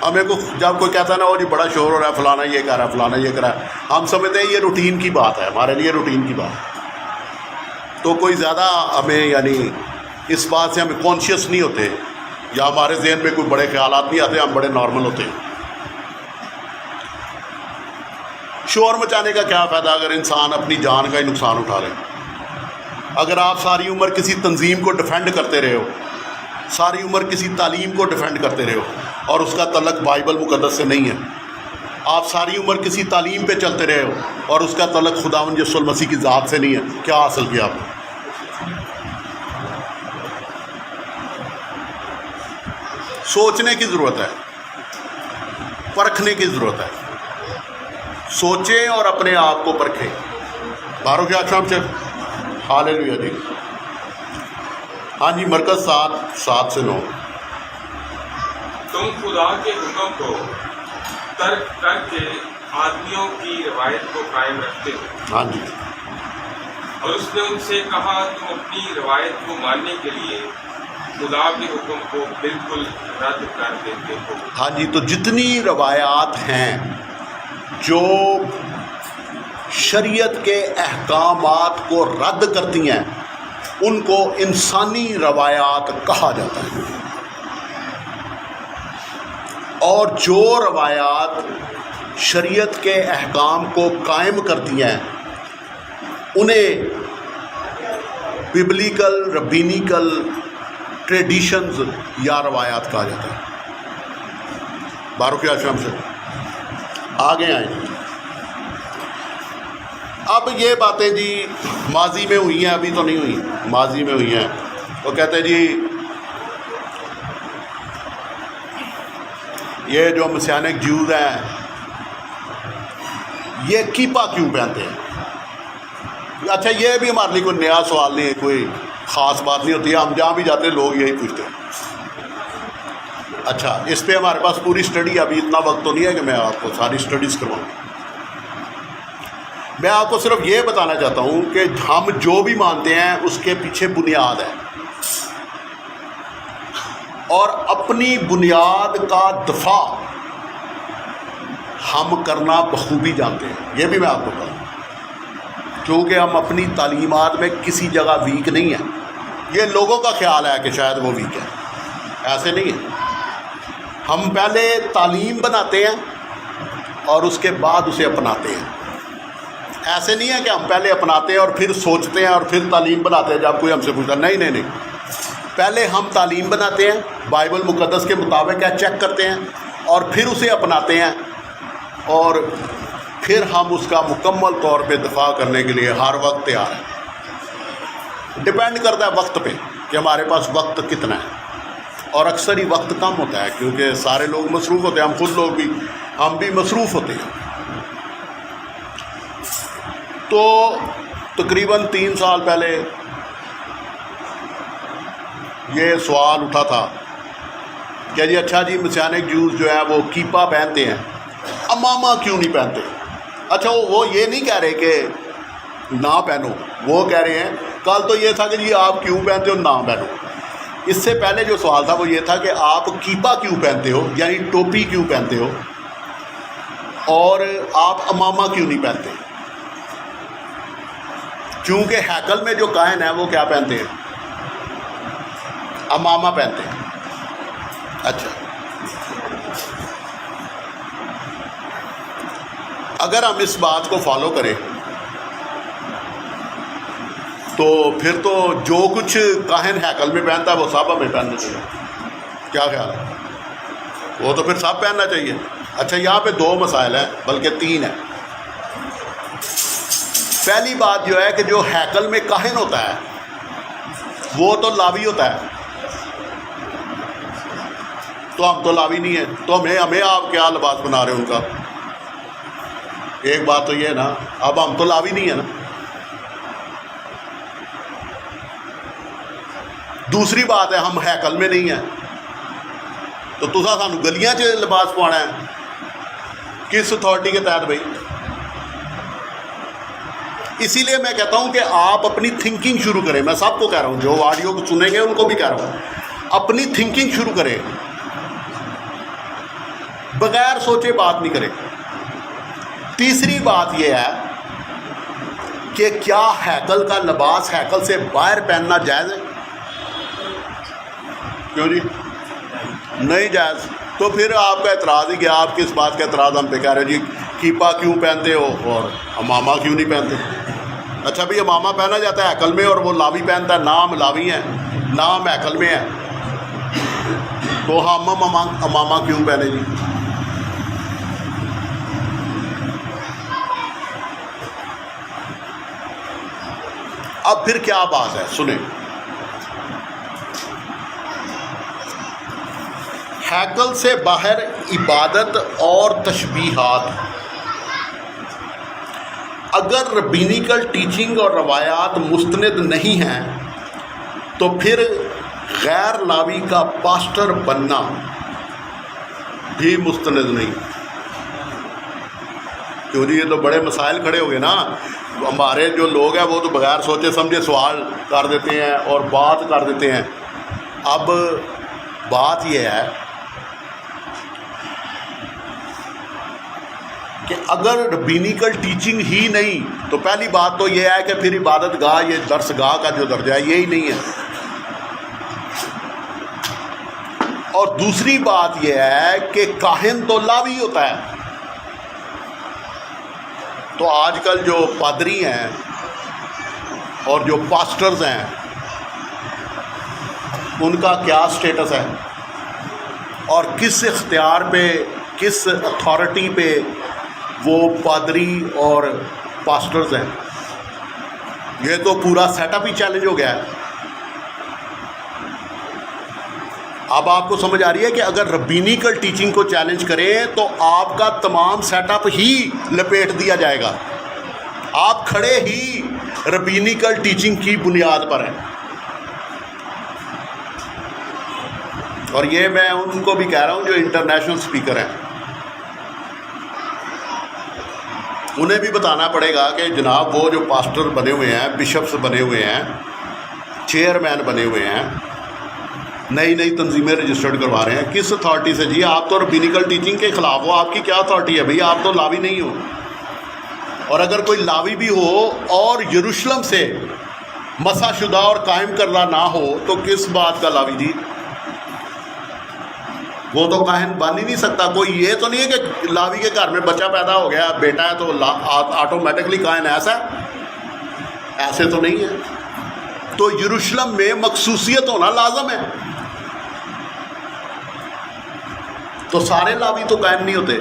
ہمیں کو جب کوئی کہتا ہے نا وہ جی بڑا شور ہو رہا ہے, فلانا یہ کر رہا ہے, فلانا یہ کر رہا ہے, ہم سمجھتے ہیں یہ روٹین کی بات ہے, ہمارے لیے روٹین کی بات. تو کوئی زیادہ ہمیں یعنی اس بات سے ہمیں کانشیس نہیں ہوتے یا ہمارے ذہن میں کوئی بڑے خیالات نہیں آتے, ہم بڑے نارمل ہوتے ہیں. شور مچانے کا کیا فائدہ اگر انسان اپنی جان کا ہی نقصان اٹھا لے. اگر آپ ساری عمر کسی تنظیم کو ڈیفینڈ کرتے رہے ہو, ساری عمر کسی تعلیم کو ڈیفینڈ کرتے رہے ہو اور اس کا تعلق بائبل مقدس سے نہیں ہے, آپ ساری عمر کسی تعلیم پہ چلتے رہے ہو اور اس کا تعلق خداوند یسوع المسیح کی ذات سے نہیں ہے, کیا حاصل کیا آپ نے؟ سوچنے کی ضرورت ہے, پرکھنے کی ضرورت ہے. سوچیں اور اپنے آپ کو پرکھیں. باروں کے آشام سے ہاللیلویا جی. ہاں جی, مرکز 7 سے 9. تم خدا کے حکم کو ترک کر کے آدمیوں کی روایت کو قائم رکھتے ہو. ہاں جی. اور اس نے ان سے کہا تم اپنی روایت کو ماننے کے لیے خدا کے حکم کو بالکل رد کر دیتے ہو. ہاں جی, تو جتنی روایات ہیں جو شریعت کے احکامات کو رد کرتی ہیں ان کو انسانی روایات کہا جاتا ہے, اور جو روایات شریعت کے احکام کو قائم کرتی ہیں انہیں ببلیکل ربینیکل ٹریڈیشنز یا روایات کہا جاتا ہے. باروں کے آشرم سے آگے آئیں. اب یہ باتیں جی ماضی میں ہوئی ہیں, ابھی تو نہیں ہوئی, ماضی میں ہوئی ہیں. وہ کہتے ہیں جی یہ جو مسیانک جیوز ہیں یہ کیپا کیوں پہنتے ہیں. اچھا یہ بھی ہمارے لیے کوئی نیا سوال نہیں ہے, کوئی خاص بات نہیں ہوتی ہے, ہم جہاں بھی جاتے ہیں لوگ یہی پوچھتے ہیں. اچھا اس پہ ہمارے پاس پوری اسٹڈی, ابھی اتنا وقت تو نہیں ہے کہ میں آپ کو ساری اسٹڈیز کرواؤں. میں آپ کو صرف یہ بتانا چاہتا ہوں کہ ہم جو بھی مانتے ہیں اس کے پیچھے بنیاد ہے, اور اپنی بنیاد کا دفاع ہم کرنا بخوبی جانتے ہیں. یہ بھی میں آپ کو بتاؤں کیونکہ ہم اپنی تعلیمات میں کسی جگہ ویک نہیں ہیں. یہ لوگوں کا خیال ہے کہ شاید وہ ویک ہے, ایسے نہیں ہے. ہم پہلے تعلیم بناتے ہیں اور اس کے بعد اسے اپناتے ہیں. ایسے نہیں ہے کہ ہم پہلے اپناتے ہیں اور پھر سوچتے ہیں اور پھر تعلیم بناتے ہیں جب کوئی ہم سے پوچھتا. نہیں, پہلے ہم تعلیم بناتے ہیں, بائبل مقدس کے مطابق ہے چیک کرتے ہیں, اور پھر اسے اپناتے ہیں, اور پھر ہم اس کا مکمل طور پہ دفاع کرنے کے لیے ہر وقت تیار ہیں. ڈپینڈ کرتا ہے وقت پہ کہ ہمارے پاس وقت کتنا ہے, اور اکثر ہی وقت کم ہوتا ہے کیونکہ سارے لوگ مصروف ہوتے ہیں, ہم خود لوگ بھی, ہم بھی مصروف ہوتے ہیں. تو تقریباً 3 سال پہلے یہ سوال اٹھا تھا کہ جی اچھا جی مسیانک جوز جو ہے وہ کیپا پہنتے ہیں, امامہ کیوں نہیں پہنتے. اچھا وہ یہ نہیں کہہ رہے کہ نہ پہنو, وہ کہہ رہے ہیں کل تو یہ تھا کہ جی آپ کیوں پہنتے ہو, نہ پہنو. اس سے پہلے جو سوال تھا وہ یہ تھا کہ آپ کیپا کیوں پہنتے ہو, یعنی ٹوپی کیوں پہنتے ہو, اور آپ امامہ کیوں نہیں پہنتے. چونکہ ہیکل میں جو کاہن ہیں وہ کیا پہنتے ہیں, امامہ پہنتے ہیں. اچھا اگر ہم اس بات کو فالو کریں تو پھر تو جو کچھ کاہن ہیکل میں پہنتا ہے وہ سب ہمیں پہننا چاہیے. کیا خیال ہے, وہ تو پھر سب پہننا چاہیے. اچھا یہاں پہ 2 مسائل ہیں بلکہ 3 ہیں. پہلی بات جو ہے کہ جو ہیکل میں کاہن ہوتا ہے وہ تو لاوی ہوتا ہے, تو ہم تو لاوی نہیں ہیں, تو ہمیں آپ کیا لباس بنا رہے ہیں ان کا. ایک بات تو یہ ہے نا، اب ہم تو لاوی نہیں ہے نا. دوسری بات ہے ہم ہیکل میں نہیں ہیں، تو تسا سانو گلیاں چ لباس پوانا ہے کس اتھارٹی کے تحت بھائی؟ اسی لیے میں کہتا ہوں کہ آپ اپنی تھنکنگ شروع کریں. میں سب کو کہہ رہا ہوں، جو آڈیو کو سنیں گے ان کو بھی کہہ رہا ہوں، اپنی تھنکنگ شروع کریں، بغیر سوچے بات نہیں کریں. تیسری بات یہ ہے کہ کیا ہیکل کا لباس ہیکل سے باہر پہننا جائز ہے؟ کیوں جی نہیں جائز؟ تو پھر آپ کا اعتراض ہی کیا؟ آپ کس بات کا اعتراض ہم پہ کہہ رہے ہیں جی کیپا کیوں پہنتے ہو اور امامہ کیوں نہیں پہنتے؟ اچھا بھائی امامہ پہنا جاتا ہے ہیکل میں اور وہ لاوی پہنتا ہے، نام لاوی ہے نام ہیکل میں ہے، تو ہم امامہ کیوں پہنے جی؟ اب پھر کیا بات ہے سنیں. ہیکل سے باہر عبادت اور تشبیہات، اگر ربینیکل ٹیچنگ اور روایات مستند نہیں ہیں تو پھر غیر لاوی کا پاسٹر بننا بھی مستند نہیں. کیوں جی یہ تو بڑے مسائل کھڑے ہو گئے نا. ہمارے جو لوگ ہیں وہ تو بغیر سوچے سمجھے سوال کر دیتے ہیں اور بات کر دیتے ہیں. اب بات یہ ہے کہ اگر ربینیکل ٹیچنگ ہی نہیں تو پہلی بات تو یہ ہے کہ پھر عبادت گاہ یہ درس گاہ کا جو درجہ ہے یہی نہیں ہے. اور دوسری بات یہ ہے کہ کاہن تو لاوی ہوتا ہے. تو آج کل جو پادری ہیں اور جو پاسٹرز ہیں ان کا کیا سٹیٹس ہے اور کس اختیار پہ کس اتھارٹی پہ وہ پادری اور پاسٹرز ہیں؟ یہ تو پورا سیٹ اپ ہی چیلنج ہو گیا ہے. اب آپ کو سمجھ آ رہی ہے کہ اگر ربینیکل ٹیچنگ کو چیلنج کریں تو آپ کا تمام سیٹ اپ ہی لپیٹ دیا جائے گا. آپ کھڑے ہی ربینیکل ٹیچنگ کی بنیاد پر ہیں. اور یہ میں ان کو بھی کہہ رہا ہوں جو انٹرنیشنل اسپیکر ہیں، انہیں بھی بتانا پڑے گا کہ جناب وہ جو پاسٹر بنے ہوئے ہیں، بشپس بنے ہوئے ہیں، چیئرمین بنے ہوئے ہیں، نئی نئی تنظیمیں رجسٹرڈ کروا رہے ہیں، کس اتھارٹی سے جی؟ آپ تو ربینیکل ٹیچنگ کے خلاف ہو. آپ کی کیا اتھارٹی ہے بھئی؟ آپ تو لاوی نہیں ہو. اور اگر کوئی لاوی بھی ہو اور یروشلم سے مسح شدہ اور قائم کردہ نہ ہو تو کس بات کا لاوی جی؟ وہ تو کاہن بن ہی نہیں سکتا. کوئی یہ تو نہیں ہے کہ لاوی کے گھر میں بچہ پیدا ہو گیا بیٹا ہے تو آٹومیٹکلی کاہن. ایسے تو نہیں ہے. تو یروشلم میں مخصوصیت ہونا لازم ہے. تو سارے لاوی تو کاہن نہیں ہوتے.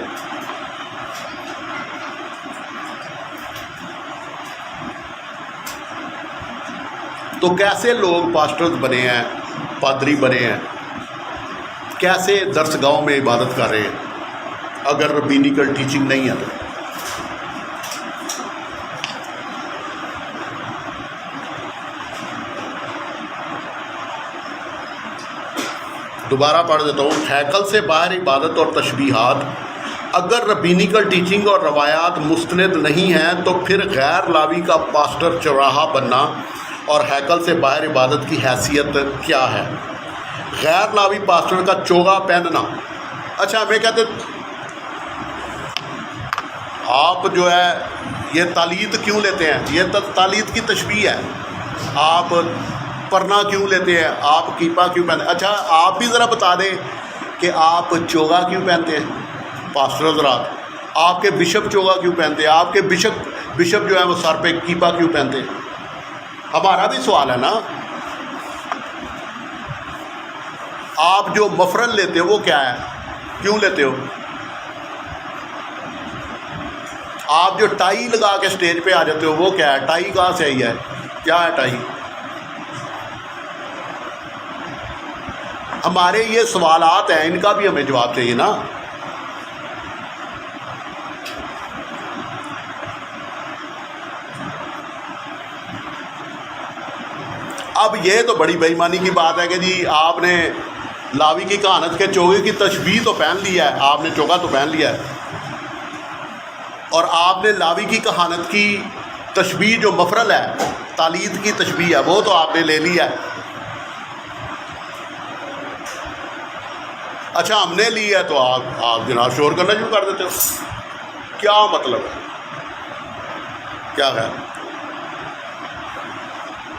تو کیسے لوگ پاسٹرز بنے ہیں، پادری بنے ہیں، کیسے درس گاہوں میں عبادت کر رہے ہیں اگر ربینیکل ٹیچنگ نہیں ہے تو؟ دوبارہ پڑھ دیتا ہوں. ہیکل سے باہر عبادت اور تشبیہات، اگر ربینیکل ٹیچنگ اور روایات مستند نہیں ہیں تو پھر غیر لاوی کا پاسٹر چوراہا بننا اور ہیکل سے باہر عبادت کی حیثیت کیا ہے؟ غیر لاوی پاسٹر کا چوغا پہننا. اچھا ہمیں کہتے آپ جو ہے یہ تالید کیوں لیتے ہیں؟ یہ تالید کی تشبیہ ہے. آپ پرنا کیوں لیتے ہیں؟ آپ کیپا کیوں پہنتے ہیں؟ اچھا آپ بھی ذرا بتا دیں کہ آپ چوغا کیوں پہنتے ہیں پاسٹر حضرات؟ آپ کے بشپ چوغا کیوں پہنتے ہیں؟ آپ کے بشپ جو ہیں وہ سر پہ کیپا کیوں پہنتے ہیں؟ ہمارا بھی سوال ہے نا. آپ جو مفرل لیتے ہو وہ کیا ہے؟ کیوں لیتے ہو؟ آپ جو ٹائی لگا کے اسٹیج پہ آ جاتے ہو وہ کیا ہے؟ ٹائی کہاں سے آئی ہے؟ کیا ہے ٹائی؟ ہمارے یہ سوالات ہیں، ان کا بھی ہمیں جواب چاہیے نا. اب یہ تو بڑی بے ایمانی کی بات ہے کہ جی آپ نے لاوی کی کہانت کے چوگے کی تشبیہ تو پہن لیا ہے، آپ نے چوگا تو پہن لیا ہے، اور آپ نے لاوی کی کہانت کی تشبیہ جو مفرل ہے، تالید کی تشبیہ ہے، وہ تو آپ نے لے لیا ہے۔ اچھا ہم نے لی ہے تو آپ جناب شور کرنا شروع کر دیتے ہو، کیا مطلب ہے؟ کیا ہے؟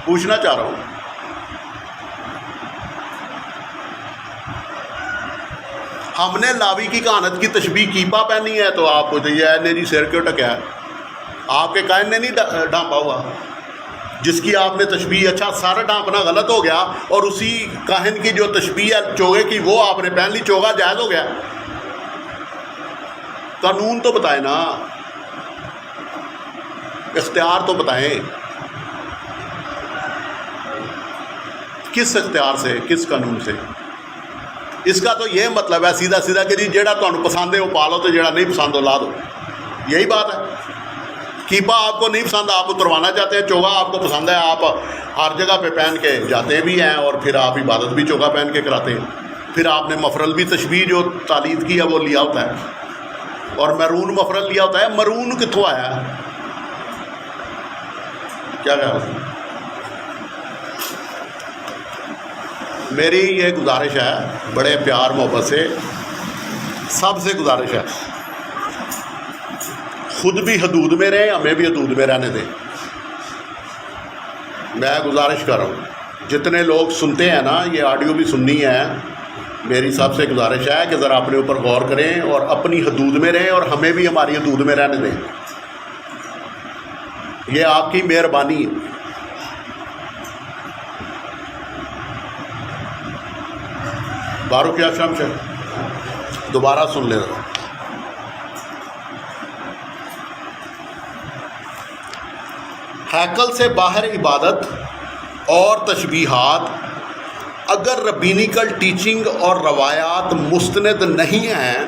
پوچھنا چاہ رہا ہوں۔ ہم نے لاوی کی کہانت کی تشبیہ کیپا پہنی ہے تو آپ پوچھتے ہیں نہیں جی سر کیوں ٹکیا ہے؟ آپ کے کائن نے نہیں ڈھانپا ہوا جس کی آپ نے تشبیہ، اچھا سارا ڈھانپنا غلط ہو گیا اور اسی کاہن کی جو تشبیہ ہے چوگے کی وہ آپ نے پہن لی، چوگا جائز ہو گیا؟ قانون تو بتائیں نا، اختیار تو بتائیں، کس اختیار سے، کس قانون سے؟ اس کا تو یہ مطلب ہے سیدھا سیدھا کہ جی جیڑا تمہیں پسند ہے وہ پالو تو جیڑا نہیں پسند ہو لا دو، یہی بات ہے۔ کیپا آپ کو نہیں پسند، آپ اتروانا چاہتے ہیں، چوگا آپ کو پسند ہے، آپ ہر جگہ پہ پہن کے جاتے بھی ہیں اور پھر آپ عبادت بھی چوگا پہن کے کراتے ہیں، پھر آپ نے مفرل بھی تشبیہ جو تالید کی ہے وہ لیا ہوتا ہے، اور مرون مفرل لیا ہوتا ہے۔ مرون کتوں آیا ہے؟ کیا کہہ رہا ہے؟ میری یہ گزارش ہے بڑے پیار محبت سے، سب سے گزارش ہے، خود بھی حدود میں رہیں، ہمیں بھی حدود میں رہنے دیں۔ میں گزارش کر رہا ہوں، جتنے لوگ سنتے ہیں نا، یہ آڈیو بھی سننی ہے، میری سب سے گزارش ہے کہ ذرا اپنے اوپر غور کریں اور اپنی حدود میں رہیں اور ہمیں بھی ہماری حدود میں رہنے دیں، یہ آپ کی مہربانی ہے۔ بارو کیا شمس ہے، دوبارہ سن لے ذرا۔ ہیکل سے باہر عبادت اور تشبیہات اگر ربینیکل ٹیچنگ اور روایات مستند نہیں ہیں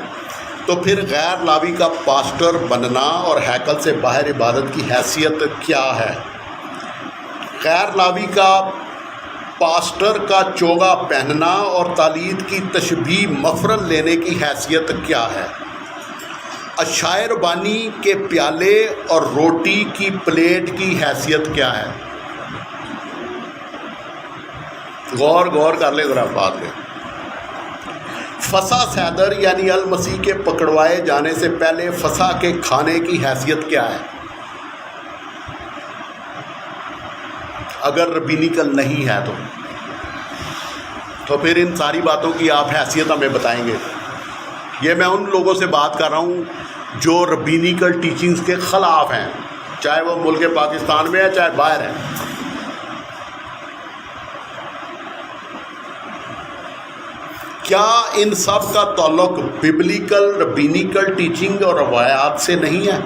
تو پھر غیر لاوی کا پاسٹر بننا اور ہیکل سے باہر عبادت کی حیثیت کیا ہے؟ غیر لاوی کا پاسٹر کا چوگا پہننا اور تالید کی تشبیہ مفرل لینے کی حیثیت کیا ہے؟ عشائر بانی کے پیالے اور روٹی کی پلیٹ کی حیثیت کیا ہے؟ غور کر لیں ذرا بات میں۔ فسا سیدر یعنی المسیح کے پکڑوائے جانے سے پہلے فسا کے کھانے کی حیثیت کیا ہے؟ اگر ربینیکل نہیں ہے تو پھر ان ساری باتوں کی آپ حیثیت ہمیں بتائیں گے۔ یہ میں ان لوگوں سے بات کر رہا ہوں جو ربینیکل ٹیچنگز کے خلاف ہیں، چاہے وہ ملک پاکستان میں ہے چاہے باہر ہے۔ کیا ان سب کا تعلق ببلیکل ربینیکل ٹیچنگ اور روایات سے نہیں ہے؟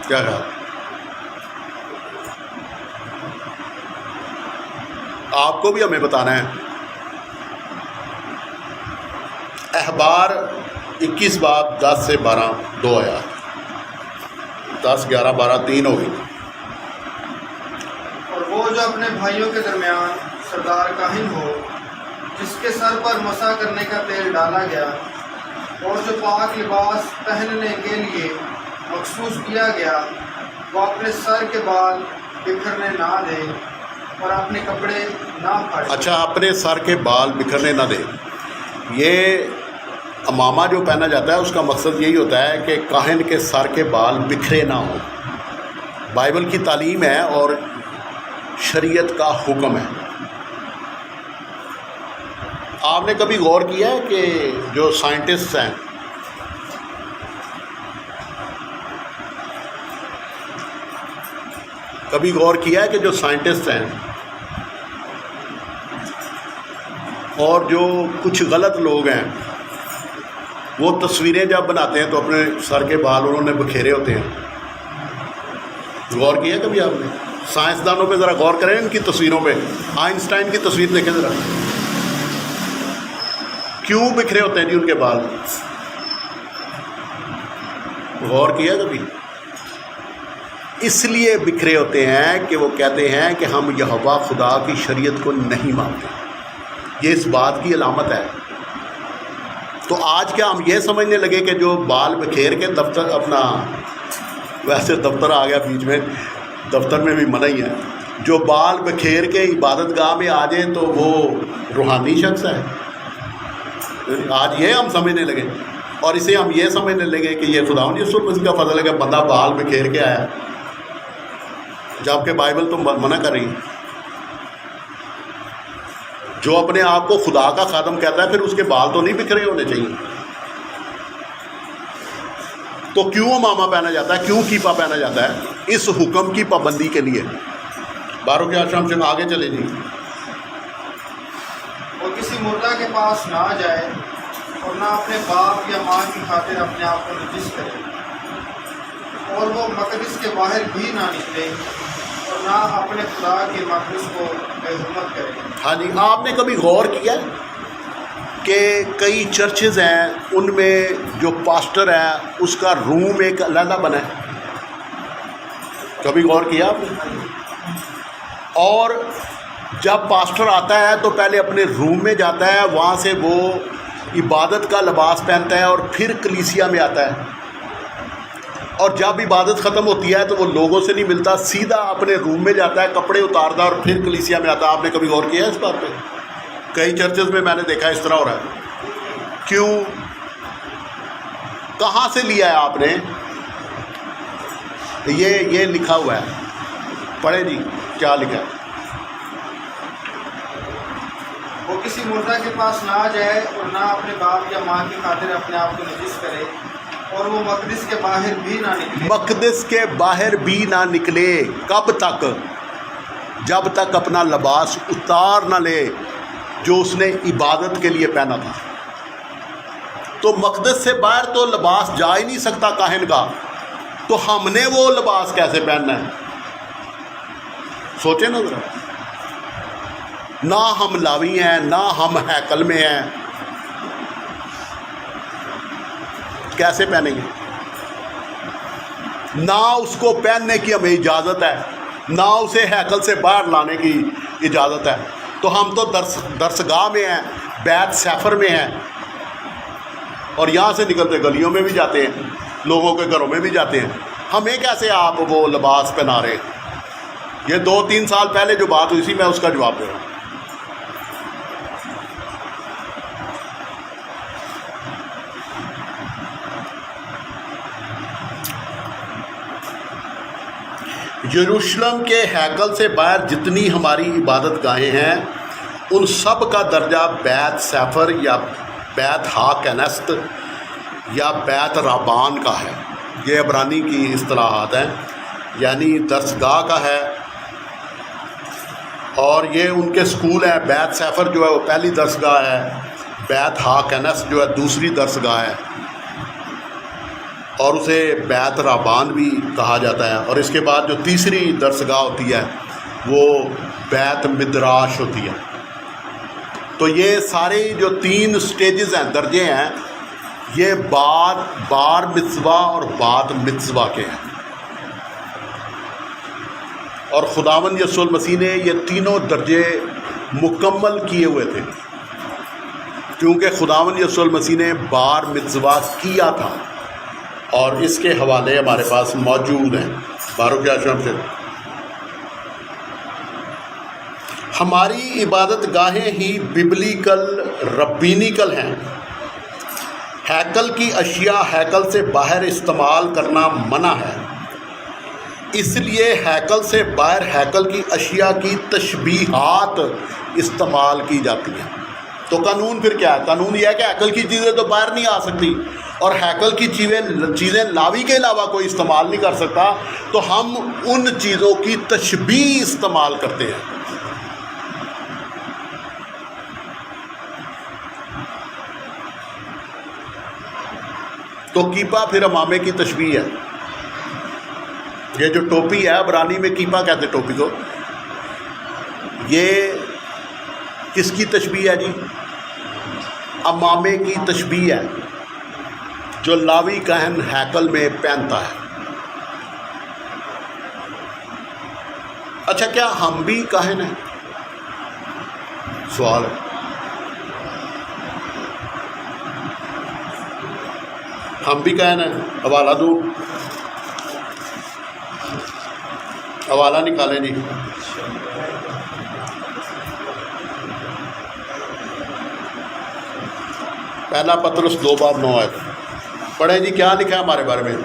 کیا کہا؟ آپ کو بھی ہمیں بتانا ہے۔ احبار 21 باب 10 سے 12 2 آیات، 10 11 12 3 ہو گئی۔ اور وہ جو اپنے بھائیوں کے درمیان سردار کاہن ہو، جس کے سر پر مسح کرنے کا تیل ڈالا گیا اور جو پاک لباس پہننے کے لیے مخصوص کیا گیا، وہ اپنے سر کے بال بکھرنے نہ دے اور اپنے کپڑے نہ پھاڑے۔ اچھا، اپنے سر کے بال بکھرنے نہ دے۔ یہ امامہ جو پہنا جاتا ہے اس کا مقصد یہی ہوتا ہے کہ کاہن کے سر کے بال بکھرے نہ ہوں۔ بائبل کی تعلیم ہے اور شریعت کا حکم ہے۔ آپ نے کبھی غور کیا ہے کہ جو سائنٹسٹ ہیں، کبھی غور کیا ہے کہ جو سائنٹسٹ ہیں اور جو کچھ غلط لوگ ہیں وہ تصویریں جب بناتے ہیں تو اپنے سر کے بال انہوں نے بکھیرے ہوتے ہیں؟ غور کیا کبھی آپ نے؟ سائنسدانوں پہ ذرا غور کریں، ان کی تصویروں پہ۔ آئنسٹائن کی تصویر دیکھیں ذرا، کیوں بکھرے ہوتے ہیں جی ان کے بال؟ غور کیا کبھی؟ اس لیے بکھرے ہوتے ہیں کہ وہ کہتے ہیں کہ ہم یہوہ خدا کی شریعت کو نہیں مانتے. یہ اس بات کی علامت ہے. تو آج کیا ہم یہ سمجھنے لگے کہ جو بال بکھیر کے دفتر اپنا، ویسے دفتر آ گیا بیچ میں، دفتر میں بھی منع ہی ہے، جو بال بکھیر کے عبادت گاہ میں آ جائیں تو وہ روحانی شخص ہے. آج یہ ہم سمجھنے لگے، اور اسے ہم یہ سمجھنے لگے کہ یہ خداوند یسوع مسیح کا فضل ہے کہ بندہ بال بکھیر کے آیا، جبکہ بائبل تو منع کر رہی ہے. جو اپنے آپ کو خدا کا خادم کہتا ہے پھر اس کے بال تو نہیں بکھرے ہونے چاہیے. تو کیوں امامہ پہنا جاتا ہے، کیوں کیپا پہنا جاتا ہے؟ اس حکم کی پابندی کے لیے. باروں کے آشرم سے آگے چلے جی. وہ کسی مردہ کے پاس نہ جائے اور نہ اپنے باپ یا ماں کی خاطر اپنے آپ کو نجس کرے، اور وہ مقدس کے باہر بھی نہ نکلے اور نہ اپنے خدا کے مقدس کو بے حرمت کرے. ہاں جی، آپ نے کبھی غور کیا کہ کئی چرچز ہیں ان میں جو پاسٹر ہے اس کا روم ایک علیحدہ بنا ہے؟ کبھی غور کیا آپ نے؟ اور جب پاسٹر آتا ہے تو پہلے اپنے روم میں جاتا ہے، وہاں سے وہ عبادت کا لباس پہنتا ہے اور پھر کلیسیا میں آتا ہے، اور جب عبادت ختم ہوتی ہے تو وہ لوگوں سے نہیں ملتا، سیدھا اپنے روم میں جاتا ہے، کپڑے اتارتا ہے اور پھر کلیسیا میں آتا ہے. آپ نے کبھی غور کیا ہے اس بات پہ؟ کئی چرچز میں نے دیکھا اس طرح ہو رہا ہے. کیوں؟ کہاں سے لیا ہے آپ نے؟ یہ لکھا ہوا ہے، پڑھیں جی کیا لکھا ہے. وہ کسی مردہ کے پاس نہ جائے اور نہ اپنے باپ یا ماں کی خاطر اپنے آپ کو نجس کرے، اور وہ مقدس کے باہر بھی نہ نکلے. مقدس کے باہر بھی نہ نکلے. کب تک؟ جب تک اپنا لباس اتار نہ لے جو اس نے عبادت کے لیے پہنا تھا. تو مقدس سے باہر تو لباس جا ہی نہیں سکتا کاہن کا، تو ہم نے وہ لباس کیسے پہننا ہے؟ سوچیں نا ذرا. نہ ہم لاوی ہیں، نہ ہم ہیکل میں ہیں، کیسے پہنیں گے؟ نہ اس کو پہننے کی ہمیں اجازت ہے، نہ اسے ہیکل سے باہر لانے کی اجازت ہے. تو ہم تو درسگاہ میں ہیں، بیت سیفر میں ہیں، اور یہاں سے نکلتے گلیوں میں بھی جاتے ہیں، لوگوں کے گھروں میں بھی جاتے ہیں. ہمیں کیسے آپ وہ لباس پہنا رہے؟ یہ 2-3 سال پہلے جو بات ہوئی تھی میں اس کا جواب دے رہا ہوں. یروشلم کے ہیکل سے باہر جتنی ہماری عبادت گاہیں ہیں ان سب کا درجہ بیت سیفر یا بیت ہاکنست یا بیت رابان کا ہے. یہ عبرانی کی اصطلاحات ہیں، یعنی درسگاہ کا ہے. اور یہ ان کے سکول ہیں. بیت سیفر جو ہے وہ پہلی درسگاہ ہے، بیت ہاکنست جو ہے دوسری درسگاہ ہے، اور اسے بیت رابان بھی کہا جاتا ہے. اور اس کے بعد جو تیسری درسگاہ ہوتی ہے وہ بیت مدراش ہوتی ہے. تو یہ سارے جو 3 سٹیجز ہیں، درجے ہیں، یہ بار متزوا اور بات متزوا کے ہیں. اور خداوند یسوع المسیح نے یہ تینوں درجے مکمل کیے ہوئے تھے، کیونکہ خداوند یسوع المسیح نے بار متزوا کیا تھا، اور اس کے حوالے ہمارے پاس موجود ہیں. باروں کے آشرم سے ہماری عبادت گاہیں ہی ببلیکل ربینیکل ہیں. ہیکل کی اشیاء ہیکل سے باہر استعمال کرنا منع ہے، اس لیے ہیکل سے باہر ہیکل کی اشیاء کی تشبیہات استعمال کی جاتی ہیں. تو قانون پھر کیا ہے؟ قانون یہ ہے کہ ہیکل کی چیزیں تو باہر نہیں آ سکتی، اور ہیکل کی چیزیں لاوی کے علاوہ کوئی استعمال نہیں کر سکتا، تو ہم ان چیزوں کی تشبیہ استعمال کرتے ہیں. تو کیپا پھر امامے کی تشبیہ ہے. یہ جو ٹوپی ہے عبرانی میں کیپا کہتے ہیں ٹوپی کو. یہ کس کی تشبیہ ہے جی؟ امامے کی تشبیہ ہے جو لاوی کہن ہیکل میں پہنتا ہے. اچھا کیا ہم بھی کاہن ہیں؟ سوال ہے. ہم بھی کاہن ہیں؟ حوالہ دوں، حوالہ نکالیں جی. پہلا پطرس 2:9 پڑھیں جی، کیا لکھا ہے ہمارے بارے میں؟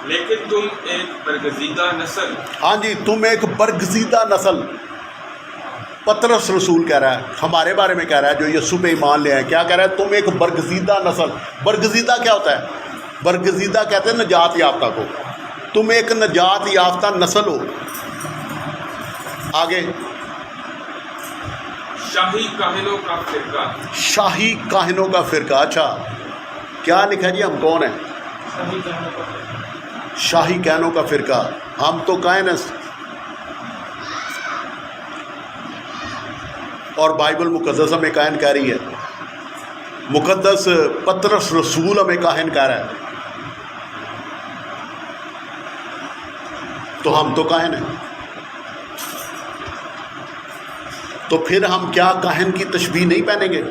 لیکن تم ایک برگزیدہ نسل. ہاں جی، تم ایک برگزیدہ نسل. پطرس رسول کہہ رہا ہے، ہمارے بارے میں کہہ رہا ہے جو یسوع پہ ایمان لے آئے. کیا کہہ رہا ہے؟ تم ایک برگزیدہ نسل. برگزیدہ کیا ہوتا ہے؟ برگزیدہ کہتے ہیں نجات یافتہ کو. تم ایک نجات یافتہ نسل ہو. آگے شاہی کاہنوں کا فرقہ. شاہی کاہنوں کا فرقہ. اچھا کیا لکھا جی؟ ہم کون ہیں؟ شاہی کاہنوں کا فرقہ. ہم تو کاہن ہیں. اور بائبل مقدس ہمیں کاہن کہہ رہی ہے. مقدس پطرس رسول ہمیں کاہن کہہ رہا ہے. تو ہم تو کاہن ہیں. تو پھر ہم کیا کاہن کی تشبیہ نہیں پہنیں گے؟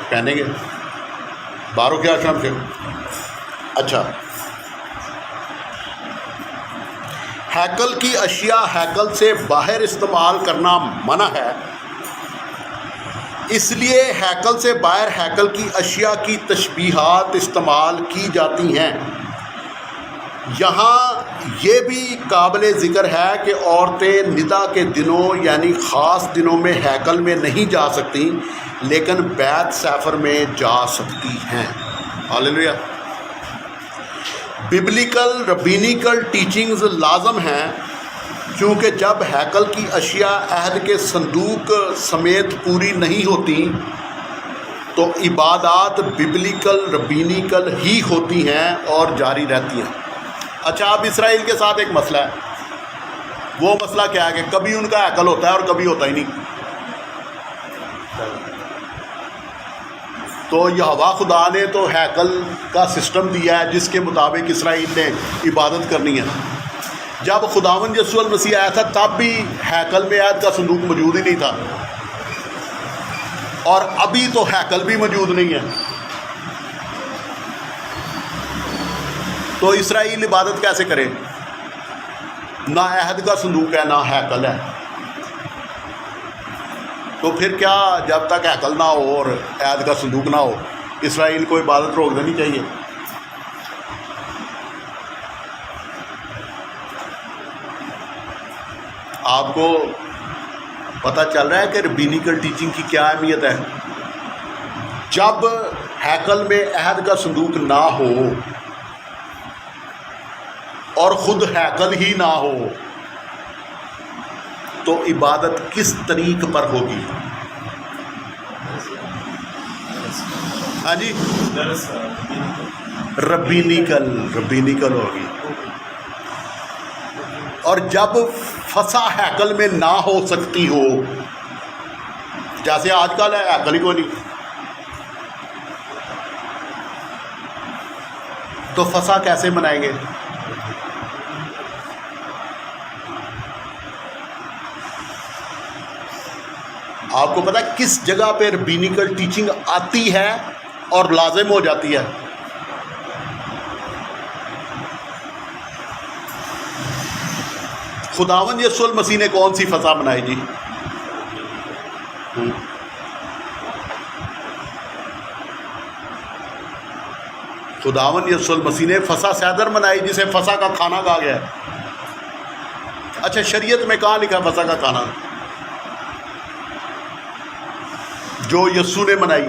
پہنیں گے. باروں کے آشرم سے. اچھا، ہیکل کی اشیاء ہیکل سے باہر استعمال کرنا منع ہے، اس لیے ہیکل سے باہر ہیکل کی اشیاء کی تشبیہات استعمال کی جاتی ہیں. یہاں یہ بھی قابل ذکر ہے کہ عورتیں ندا کے دنوں یعنی خاص دنوں میں ہیکل میں نہیں جا سکتی، لیکن بیت سیفر میں جا سکتی ہیں. ہاللیلویا. ببلیکل ربینیکل ٹیچنگز لازم ہیں، کیونکہ جب ہیکل کی اشیاء عہد کے صندوق سمیت پوری نہیں ہوتی تو عبادات ببلیکل ربینیکل ہی ہوتی ہیں اور جاری رہتی ہیں. اچھا، اب اسرائیل کے ساتھ ایک مسئلہ ہے. وہ مسئلہ کیا ہے کہ کبھی ان کا ہیکل ہوتا ہے اور کبھی ہوتا ہی نہیں. تو یہوہ خدا نے تو ہیکل کا سسٹم دیا ہے جس کے مطابق اسرائیل نے عبادت کرنی ہے. جب خداوند یسوع المسیح آیا تھا تب بھی ہیکل میں عہد کا صندوق موجود ہی نہیں تھا، اور ابھی تو ہیکل بھی موجود نہیں ہے. تو اسرائیل عبادت کیسے کرے؟ نہ عہد کا صندوق ہے نہ ہیکل ہے. تو پھر کیا، جب تک ہیکل نہ ہو اور عہد کا صندوق نہ ہو اسرائیل کو عبادت روک دینی چاہیے. آپ کو پتہ چل رہا ہے کہ ربینیکل ٹیچنگ کی کیا اہمیت ہے؟ جب ہیکل میں عہد کا صندوق نہ ہو اور خود ہیکل ہی نہ ہو تو عبادت کس طریق پر ہوگی؟ ہاں جی، ربینیکل ہوگی. اور جب فسا ہیکل میں نہ ہو سکتی ہو، جیسے آج کل ہے ہیکل ہی کو نہیں، تو فسا کیسے منائیں گے؟ آپ کو پتہ ہے کس جگہ پہ ربینیکل ٹیچنگ آتی ہے اور لازم ہو جاتی ہے؟ خداوند یسوع المسیح نے کون سی فسا بنائی جی؟ خداوند یسوع المسیح نے فسا سیدر بنائی جسے فسا کا کھانا کہا گیا ہے. اچھا، شریعت میں کہاں لکھا فسا کا کھانا جو یسوع نے منائی؟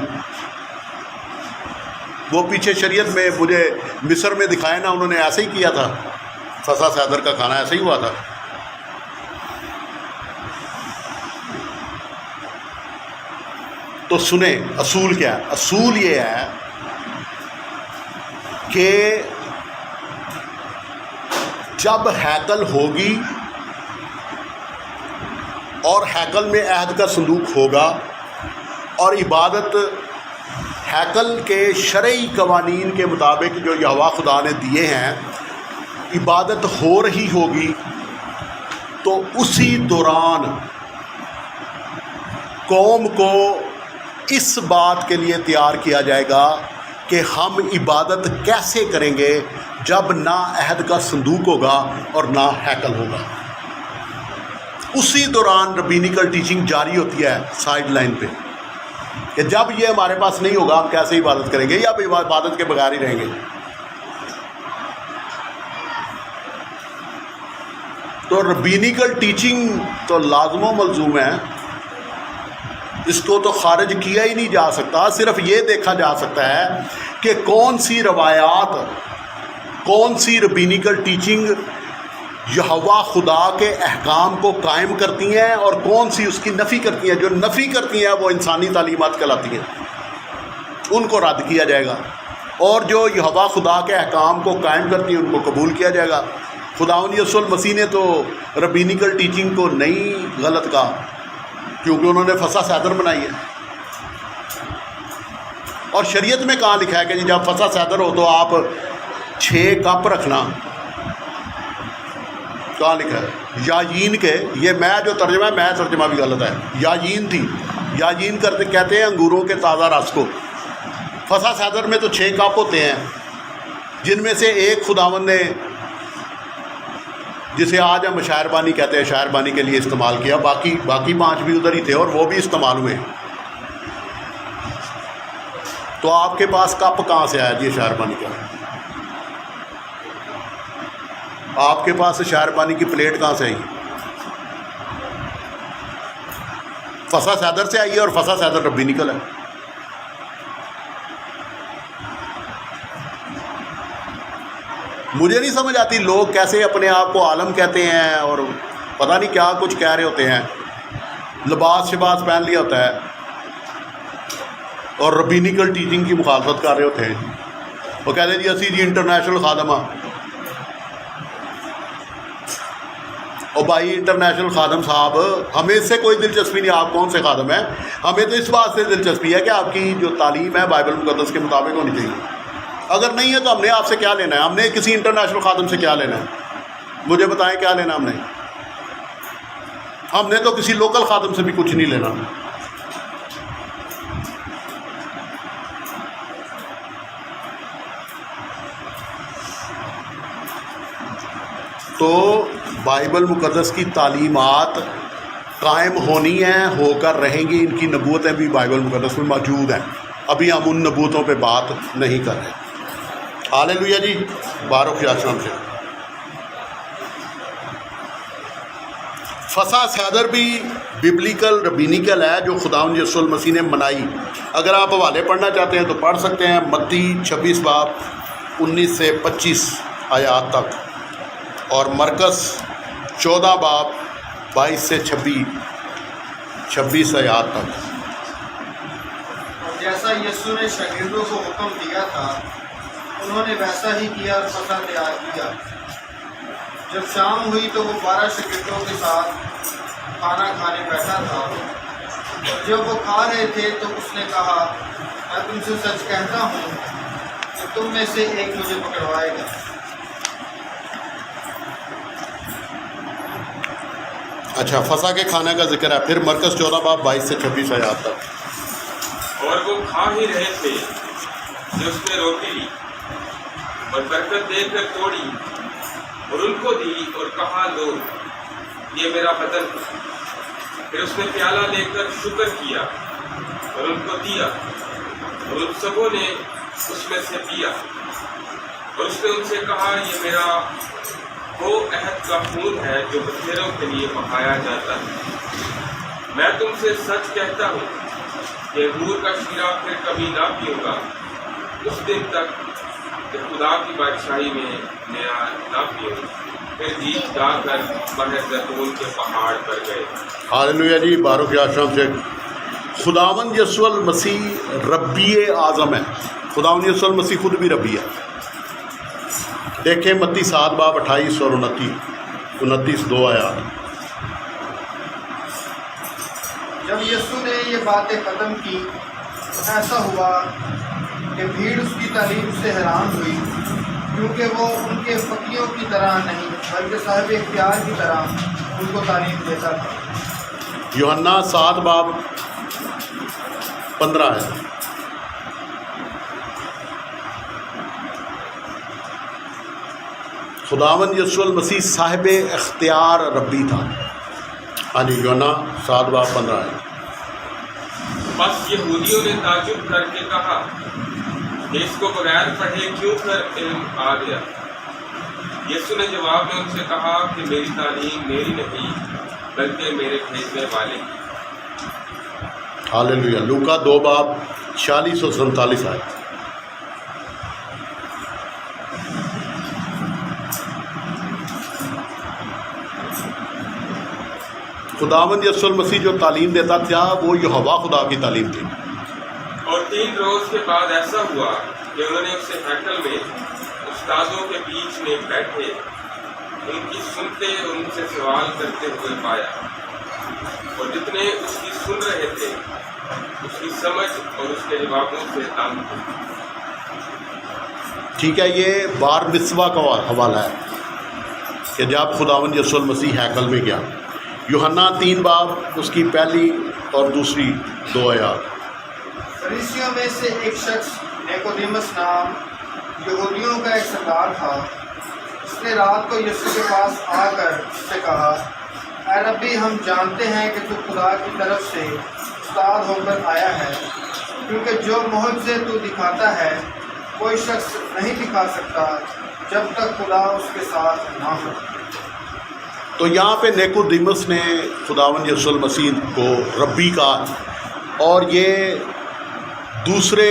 وہ پیچھے شریعت میں مجھے مصر میں دکھائے نا، انہوں نے ایسے ہی کیا تھا. فسا سیدر کا کھانا ایسے ہی ہوا تھا. تو سنیں اصول کیا ہے؟ اصول یہ ہے کہ جب ہیکل ہوگی اور ہیکل میں عہد کا صندوق ہوگا اور عبادت ہیکل کے شرعی قوانین کے مطابق جو یہوہ خدا نے دیے ہیں عبادت ہو رہی ہوگی تو اسی دوران قوم کو اس بات کے لیے تیار کیا جائے گا کہ ہم عبادت کیسے کریں گے جب نہ عہد کا صندوق ہوگا اور نہ ہیکل ہوگا۔ اسی دوران ربینیکل ٹیچنگ جاری ہوتی ہے سائیڈ لائن پہ کہ جب یہ ہمارے پاس نہیں ہوگا ہم کیسے عبادت کریں گے یا عبادت کے بغیر ہی رہیں گے۔ تو ربینیکل ٹیچنگ تو لازم و ملزوم ہے، اس کو تو خارج کیا ہی نہیں جا سکتا۔ صرف یہ دیکھا جا سکتا ہے کہ کون سی روایات، کون سی ربینیکل ٹیچنگ یہوہ خدا کے احکام کو قائم کرتی ہیں اور کون سی اس کی نفی کرتی ہیں۔ جو نفی کرتی ہیں وہ انسانی تعلیمات کہلاتی ہیں، ان کو رد کیا جائے گا، اور جو یہوہ خدا کے احکام کو قائم کرتی ہیں ان کو قبول کیا جائے گا۔ خداوند یسوع المسیح نے تو ربینیکل ٹیچنگ کو نہیں غلط کہا، کیونکہ انہوں نے فسح صدر بنائی ہے۔ اور شریعت میں کہاں لکھا ہے کہ جب فسح صدر ہو تو آپ 6 کپ رکھنا؟ کہاں لکھا ہے؟ یاجین کے، یہ میں جو ترجمہ ہے میں ترجمہ بھی غلط ہے، یاجین تھی، یاجین کرتے کہتے ہیں انگوروں کے تازہ رس کو۔ فسح صدر میں تو 6 کپ ہوتے ہیں، جن میں سے ایک خداوند نے، جسے آج ہم شاعر بانی کہتے ہیں، شاعر بانی کے لیے استعمال کیا، باقی 5 بھی ادھر ہی تھے اور وہ بھی استعمال ہوئے۔ تو آپ کے پاس کپ کہاں سے آیا جی شاعر بانی کا؟ آپ کے پاس شاعر بانی کی پلیٹ کہاں سے آئی؟ فسح صدر سے آئی ہے، اور فسح صدر ربینیکل ہے۔ مجھے نہیں سمجھ آتی لوگ کیسے اپنے آپ کو عالم کہتے ہیں اور پتہ نہیں کیا کچھ کہہ رہے ہوتے ہیں، لباس شباس پہن لیا ہوتا ہے اور ربینیکل ٹیچنگ کی مخالفت کر رہے ہوتے ہیں۔ وہ کہتے ہیں جی اسی جی انٹرنیشنل خادم ہاں۔ اور بھائی انٹرنیشنل خادم صاحب، ہمیں اس سے کوئی دلچسپی نہیں آپ کون سے خادم ہیں، ہمیں تو اس بات سے دلچسپی ہے کہ آپ کی جو تعلیم ہے بائبل مقدس کے مطابق ہونی چاہیے۔ اگر نہیں ہے تو ہم نے آپ سے کیا لینا ہے؟ ہم نے کسی انٹرنیشنل خادم سے کیا لینا ہے؟ مجھے بتائیں کیا لینا ہم نے تو کسی لوکل خادم سے بھی کچھ نہیں لینا۔ تو بائبل مقدس کی تعلیمات قائم ہونی ہیں، ہو کر رہیں گی، ان کی نبوتیں بھی بائبل مقدس میں موجود ہیں، ابھی ہم ان نبوتوں پہ بات نہیں کر رہے۔ ہاللیلویہ جی، بارک یاشم سے۔ فسح صدر بھی ببلیکل ربینیکل ہے جو خداوند یسوع المسیح نے منائی۔ اگر آپ حوالے پڑھنا چاہتے ہیں تو پڑھ سکتے ہیں، متی 26 باب 19 سے 25 آیات تک، اور مرکز 14 باب 22 سے 26 آیات تک۔ جیسا یسوع نے شاگردوں کو حکم دیا تھا انہوں نے ویسا ہی کیا اور فسح تیار کیا۔ جب شام ہوئی تو وہ 12 شاگردوں کے ساتھ کھانا کھانے بیٹھا تھا، اور جب وہ کھا رہے تھے تو اس نے کہا، میں تم سے سچ کہتا ہوں کہ تم میں سے ایک مجھے پکڑوائے گا۔ اچھا، فسح کے کھانے کا ذکر ہے، پھر مرکز 14 باب 22 سے 26 آیات تک۔ اور وہ کھا ہی رہے تھے کہ اس نے روٹی لی اور برکت دے کر توڑی اور ان کو دی اور کہا، لو یہ میرا بدن ہے۔ پھر اس نے پیالہ لے کر شکر کیا اور ان کو دیا، اور ان سبوں نے اس میں سے پیا، اور اس نے ان سے کہا، یہ میرا وہ عہد کا خون ہے جو بچھیروں کے لیے بہایا جاتا ہے۔ میں تم سے سچ کہتا ہوں کہ انگور کا شیرہ پھر کبھی نہ پیوں گا اس دن تک کہ خدا کی بادشاہی میں نیا نہ پیوں۔ پھر گیت گا کر بحر زیتون کے پہاڑ پر گئے۔ ہاللیلویہ جی، بارک یاشم سے۔ خداوند یسوع المسیح ربی اعظم ہے، خداوند یسوع المسیح خود بھی ربی ہے۔ دیکھیں متی 7 باب 28 اور 29 2 آیات۔ جب یسوع نے یہ باتیں ختم کی ایسا ہوا کہ بھیڑ اس کی تعلیم سے حیران ہوئی، کیونکہ وہ ان کے فقیوں کی طرح نہیں بلکہ صاحب اختیار کی طرح ان کو تعلیم دیتا تھا۔ یوحنا 7 باب 15 ہے۔ خداوند یسوع المسیح صاحب اختیار ربی تھا۔ ہاں جی، یوحنا 7 باب 15 ہے۔ بس یہودیوں نے تعجب کر کے کہا کہ اس کو بغیر پڑھے کیوں کر علم آ گیا؟ یسوع نے جواب میں ان سے کہا کہ میری تعلیم میری نہیں بلکہ میرے بھیجنے والے کی۔ ہاللیلویہ۔ لوکا 2 باب 46 اور 47 آئے۔ خداوند یسوع المسیح جو تعلیم دیتا تھا وہ یہوہ خدا کی تعلیم تھی۔ اور 3 روز کے بعد ایسا ہوا کہ انہوں نے اسے ہیکل میں استادوں کے بیچ میں بیٹھے ان کی سنتے اور ان سے سوال کرتے ہوئے پایا، اور جتنے اس کی سن رہے تھے اس کی سمجھ اور اس کے جوابوں سے تنگ تھے۔ ٹھیک ہے، یہ بار مسوا کا حوالہ ہے کہ جب خداوند یسوع المسیح ہیکل میں گیا۔ یوحنا 3 باب اس کی پہلی اور دوسری 2 آیات۔ فریسیوں میں سے ایک شخص نیکودیمس نام یہودیوں کا ایک سردار تھا۔ اس نے رات کو یسوع کے پاس آ کر اس سے کہا، اے ربی، ہم جانتے ہیں کہ تو خدا کی طرف سے استاد ہو کر آیا ہے، کیونکہ جو معجزے تو دکھاتا ہے کوئی شخص نہیں دکھا سکتا جب تک خدا اس کے ساتھ نہ ہو۔ تو یہاں پہ نیکودیمس نے خداوند یسوع المسیح کو ربی کہا، اور یہ دوسرے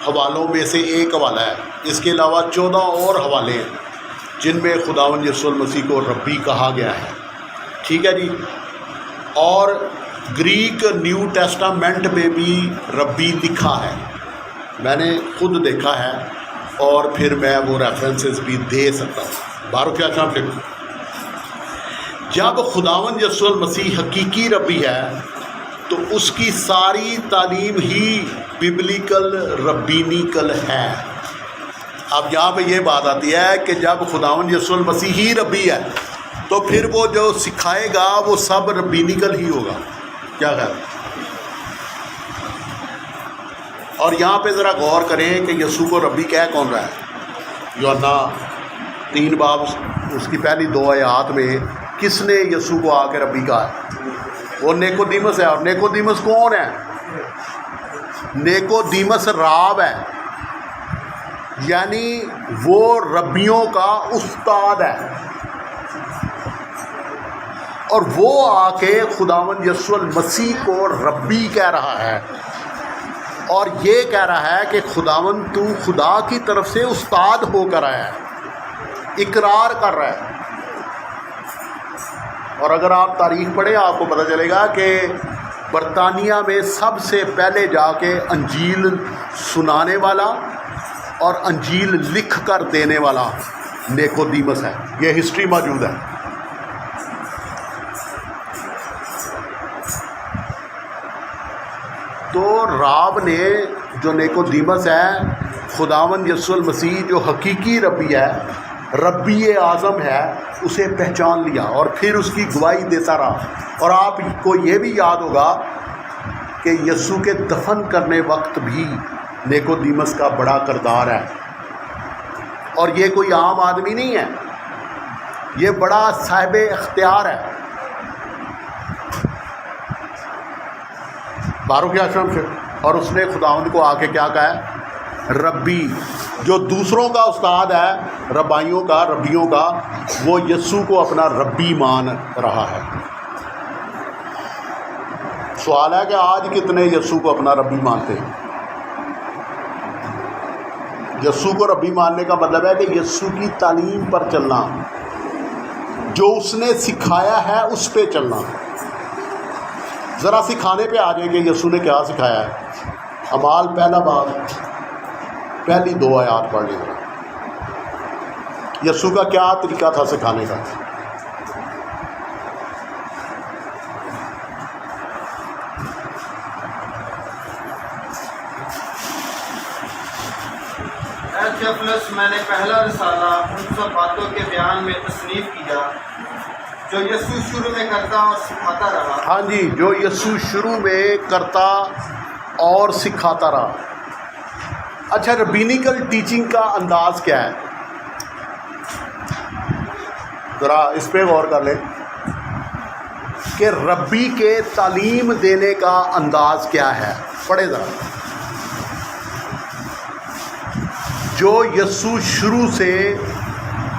حوالوں میں سے ایک حوالہ ہے۔ اس کے علاوہ 14 اور حوالے ہیں جن میں خداوند یسوع المسیح کو ربی کہا گیا ہے۔ ٹھیک ہے جی۔ اور گریک نیو ٹیسٹامنٹ میں بھی ربی لکھا ہے، میں نے خود دیکھا ہے، اور پھر میں وہ ریفرنسز بھی دے سکتا ہوں۔ بارو کیا چاہتے ہیں؟ جب خداوند یسوع المسیح حقیقی ربی ہے تو اس کی ساری تعلیم ہی ببلیکل ربینیکل ہے۔ اب یہاں پہ یہ بات آتی ہے کہ جب خداوند یسوع المسیح ہی ربی ہے تو پھر وہ جو سکھائے گا وہ سب ربینیکل ہی ہوگا۔ کیا خیال؟ اور یہاں پہ ذرا غور کریں کہ یسوع کو ربی کہہ کون رہا ہے؟ یوحنا 3 باب اس کی پہلی 2 آیات میں کس نے یسوع کو آ کے ربی کہا ہے؟ وہ نیکودیمس ہے۔ اور نیکودیمس کون ہے؟ نیکودیمس راب ہے، یعنی وہ ربیوں کا استاد ہے، اور وہ آ کے خداوند یسوع المسیح کو ربی کہہ رہا ہے، اور یہ کہہ رہا ہے کہ خداوند تو خدا کی طرف سے استاد ہو کر آیا ہے، اقرار کر رہا ہے۔ اور اگر آپ تاریخ پڑھیں آپ کو پتہ چلے گا کہ برطانیہ میں سب سے پہلے جا کے انجیل سنانے والا اور انجیل لکھ کر دینے والا نیکودیمس ہے۔ یہ ہسٹری موجود ہے۔ تو راب نے جو نیکودیمس ہے، خداوند یسوع المسیح جو حقیقی ربی ہے، ربی اعظم ہے، اسے پہچان لیا اور پھر اس کی گواہی دیتا رہا۔ اور آپ کو یہ بھی یاد ہوگا کہ یسوع کے دفن کرنے وقت بھی نیکودیمس کا بڑا کردار ہے، اور یہ کوئی عام آدمی نہیں ہے، یہ بڑا صاحب اختیار ہے۔ بارو کے آشرم سے، اور اس نے خداوند کو آ کے کیا کہا ہے؟ ربی۔ جو دوسروں کا استاد ہے، ربائیوں کا، ربیوں کا، وہ یسوع کو اپنا ربی مان رہا ہے۔ سوال ہے کہ آج کتنے یسوع کو اپنا ربی مانتے ہیں؟ یسوع کو ربی ماننے کا مطلب ہے کہ یسوع کی تعلیم پر چلنا، جو اس نے سکھایا ہے اس پہ چلنا۔ ذرا سکھانے پہ آ جائیں گے، یسوع نے کیا سکھایا ہے؟ اعمال پہلا باب پہلی 2 آیات پڑھ لیں۔ یسوع کا کیا طریقہ تھا سکھانے کا؟ اے تھیوفلس، میں نے پہلا رسالہ ان سب باتوں کے بیان میں تصنیف کیا جو یسوع شروع میں کرتا اور سکھاتا رہا. ہاں جی، جو یسوع شروع میں کرتا اور سکھاتا رہا. اچھا، ربینیکل ٹیچنگ کا انداز کیا ہے؟ ذرا اس پہ غور کر لیں کہ ربی کے تعلیم دینے کا انداز کیا ہے. پڑھے ذرا. جو یسوع شروع سے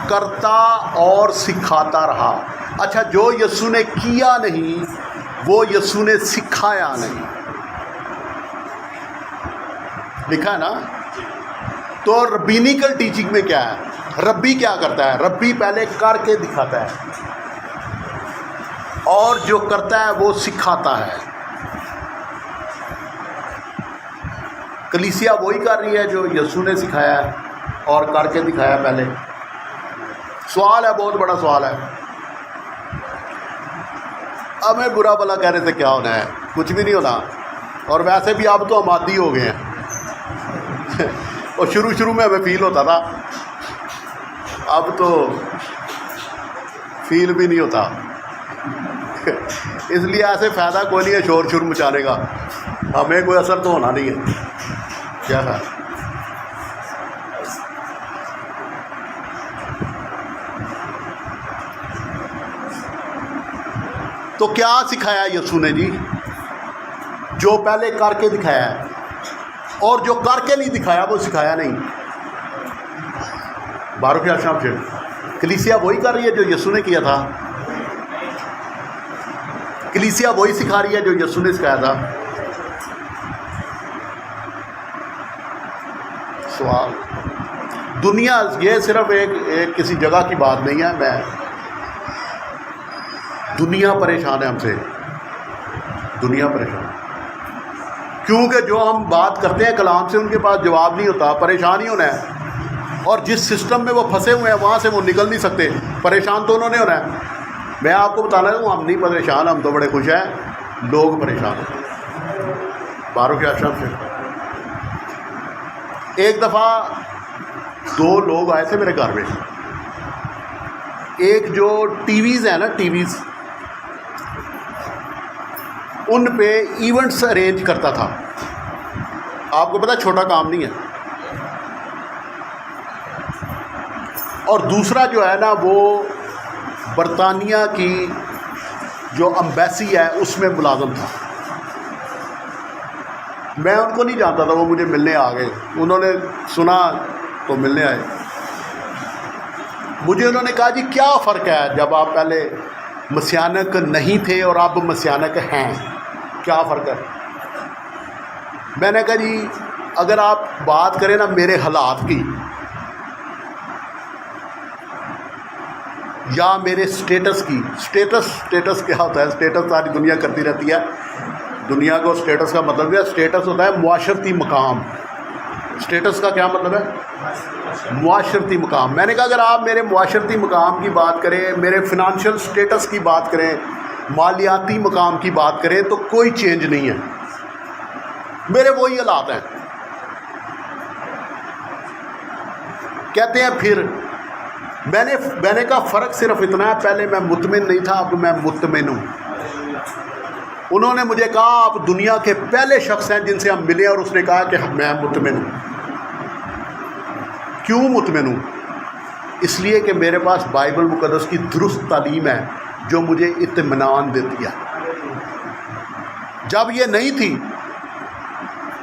کرتا اور سکھاتا رہا. اچھا، جو یسوع نے کیا نہیں وہ یسوع نے سکھایا نہیں. لکھا ہے نا؟ تو ربینیکل ٹیچنگ میں کیا ہے؟ ربی کیا کرتا ہے؟ ربی پہلے کر کے دکھاتا ہے اور جو کرتا ہے وہ سکھاتا ہے. کلیسیا وہی کر رہی ہے جو یسوع نے سکھایا ہے اور کر کے دکھایا پہلے. سوال ہے، بہت بڑا سوال ہے. ہمیں برا بھلا کہنے سے کیا ہونا ہے؟ کچھ بھی نہیں ہونا. اور ویسے بھی اب تو ہم عادی ہو گئے ہیں. اور شروع میں ہمیں فیل ہوتا تھا، اب تو فیل بھی نہیں ہوتا. اس لیے ایسے فائدہ کوئی نہیں ہے شور شور مچانے کا. ہمیں کوئی اثر تو ہونا نہیں ہے. کیا ہے؟ تو کیا سکھایا یسوع نے جی؟ جو پہلے کر کے دکھایا ہے، اور جو کر کے نہیں دکھایا وہ سکھایا نہیں. بارو کے شام سے کلیسیا وہی کر رہی ہے جو یسوع نے کیا تھا. کلیسیا وہی سکھا رہی ہے جو یسوع نے سکھایا تھا. سوال، دنیا یہ صرف ایک کسی جگہ کی بات نہیں ہے. دنیا پریشان ہے ہم سے. دنیا پریشان کیونکہ جو ہم بات کرتے ہیں کلام سے ان کے پاس جواب نہیں ہوتا. پریشان ہی ہونا ہے. اور جس سسٹم میں وہ پھنسے ہوئے ہیں وہاں سے وہ نکل نہیں سکتے. پریشان تو انہوں نے ہونا ہے. میں آپ کو بتا رہا ہوں ہم نہیں پریشان، ہم تو بڑے خوش ہیں. لوگ پریشان ہیں. باروں کے اشرف سے ایک دفعہ 2 لوگ آئے تھے میرے گھر میں. ایک جو ٹی ویز ہیں نا، ٹی ویز، ان پہ ایونٹس ارینج کرتا تھا. آپ کو پتہ چھوٹا کام نہیں ہے. اور دوسرا جو ہے نا وہ برطانیہ کی جو امبیسی ہے اس میں ملازم تھا. میں ان کو نہیں جانتا تھا، وہ مجھے ملنے آ گئے. انہوں نے سنا تو ملنے آئے. مجھے انہوں نے کہا جی کیا فرق ہے جب آپ پہلے مسیانک نہیں تھے اور اب مسیانک ہیں، کیا فرق ہے؟ میں نے کہا جی اگر آپ بات کریں نا میرے حالات کی یا میرے سٹیٹس کی. سٹیٹس کیا ہوتا ہے؟ سٹیٹس ساری دنیا کرتی رہتی ہے. دنیا کو سٹیٹس کا مطلب کیا؟ سٹیٹس ہوتا ہے معاشرتی مقام. سٹیٹس کا کیا مطلب ہے؟ معاشرتی مقام. میں نے کہا اگر آپ میرے معاشرتی مقام کی بات کریں، میرے فنانشل سٹیٹس کی بات کریں، مالیاتی مقام کی بات کریں تو کوئی چینج نہیں ہے. میرے وہی حالات ہیں. کہتے ہیں پھر میں نے کہا فرق صرف اتنا ہے، پہلے میں مطمئن نہیں تھا، اب میں مطمئن ہوں. انہوں نے مجھے کہا آپ دنیا کے پہلے شخص ہیں جن سے ہم ملے، اور اس نے کہا کہ میں مطمئن ہوں. کیوں مطمئن ہوں؟ اس لیے کہ میرے پاس بائبل مقدس کی درست تعلیم ہے جو مجھے اطمینان دیتی ہے. جب یہ نہیں تھی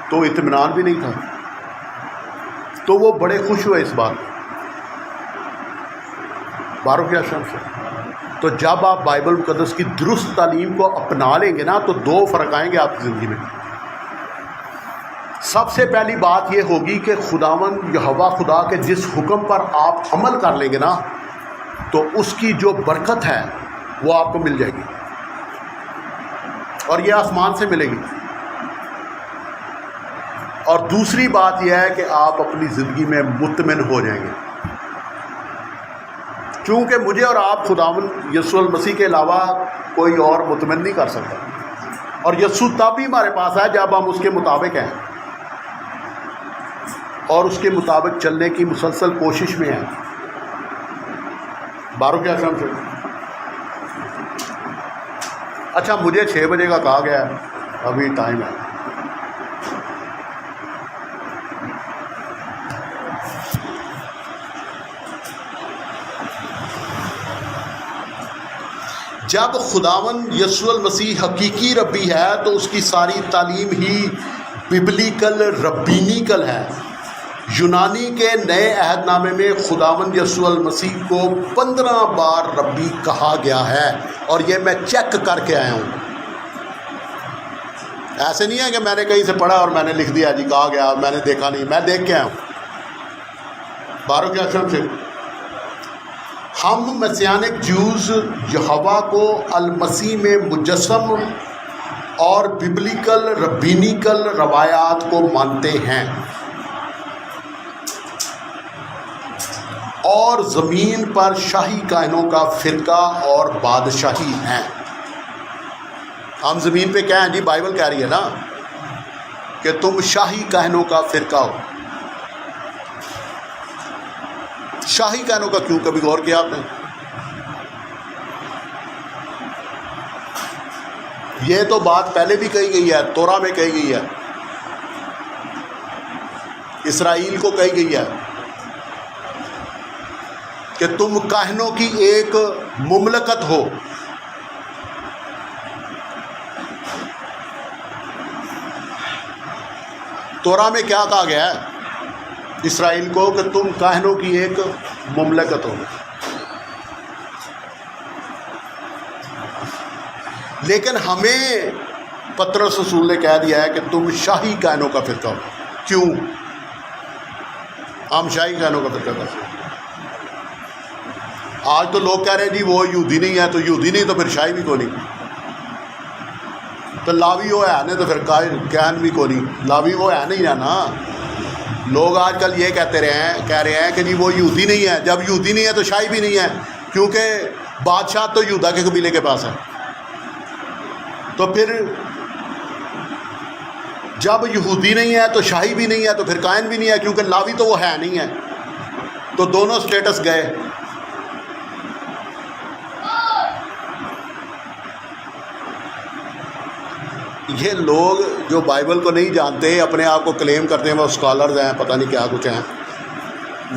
تو اطمینان بھی نہیں تھا. تو وہ بڑے خوش ہوئے اس بات. باروں کے اشرف سے تو جب آپ بائبل مقدس کی درست تعلیم کو اپنا لیں گے نا تو 2 فرق آئیں گے آپ کی زندگی میں. سب سے پہلی بات یہ ہوگی کہ خداوند یہوہ خدا کے جس حکم پر آپ عمل کر لیں گے نا تو اس کی جو برکت ہے وہ آپ کو مل جائے گی، اور یہ آسمان سے ملے گی. اور دوسری بات یہ ہے کہ آپ اپنی زندگی میں مطمئن ہو جائیں گے. چونکہ مجھے اور آپ خداوند یسوع المسیح کے علاوہ کوئی اور مطمئن نہیں کر سکتا. اور یسوع تب ہی ہمارے پاس ہے جب ہم اس کے مطابق ہیں. اور اس کے مطابق چلنے کی مسلسل کوشش میں ہیں. باروں کیا سمجھ. اچھا مجھے 6 بجے کا کہا گیا ہے، ابھی ٹائم ہے. جب خداوند یسوع المسیح حقیقی ربی ہے تو اس کی ساری تعلیم ہی ببلیکل ربینیکل ہے. یونانی کے نئے عہد نامے میں خداوند یسوع المسیح کو 15 بار ربی کہا گیا ہے، اور یہ میں چیک کر کے آیا ہوں. ایسے نہیں ہے کہ میں نے کہیں سے پڑھا اور میں نے لکھ دیا جی کہا گیا، میں نے دیکھا نہیں، میں دیکھ کے آیا ہوں. باروں کے اکثر سے ہم مسیانک جوز یہوہ کو المسیح میں مجسم اور ببلیکل ربینیکل روایات کو مانتے ہیں، اور زمین پر شاہی کائنوں کا فرقہ اور بادشاہی ہیں. ہم زمین پہ کیا ہیں جی؟ بائبل کہہ رہی ہے نا کہ تم شاہی کائنوں کا فرقہ ہو. شاہی کائنوں کا کیوں؟ کبھی غور کیا آپ نے؟ یہ تو بات پہلے بھی کہی گئی ہے، تورا میں کہی گئی ہے، اسرائیل کو کہی گئی ہے کہ تم کاہنوں کی ایک مملکت ہو. تورا میں کیا کہا گیا ہے اسرائیل کو؟ کہ تم کاہنوں کی ایک مملکت ہو. لیکن ہمیں پطرس رسول نے کہہ دیا ہے کہ تم شاہی کائنوں کا فرقہ ہو. کیوں ہم شاہی کائنوں کا فرقہ کرتے ہیں؟ آج تو لوگ کہہ رہے ہیں جی وہ یہودی نہیں ہے، تو یہودی نہیں تو پھر شاہی بھی کو نہیں، تو لاوی وہ ہے نہیں تو پھر کہن بھی کو نہیں. لاوی وہ ہے نہیں ہے نا. لوگ آج کل یہ کہہ رہے ہیں کہ جی وہ یہودی نہیں ہے. جب یہودی نہیں ہے تو شاہی بھی نہیں ہے، کیونکہ بادشاہ تو یہودا کے قبیلے کے پاس ہے. تو پھر جب یہودی نہیں ہے تو شاہی بھی نہیں ہے، تو پھر کائن بھی نہیں ہے، کیونکہ لاوی تو وہ ہے نہیں ہے. تو دونوں سٹیٹس گئے. یہ لوگ جو بائبل کو نہیں جانتے، اپنے آپ کو کلیم کرتے ہیں وہ اسکالرز ہیں، پتہ نہیں کیا کچھ ہیں،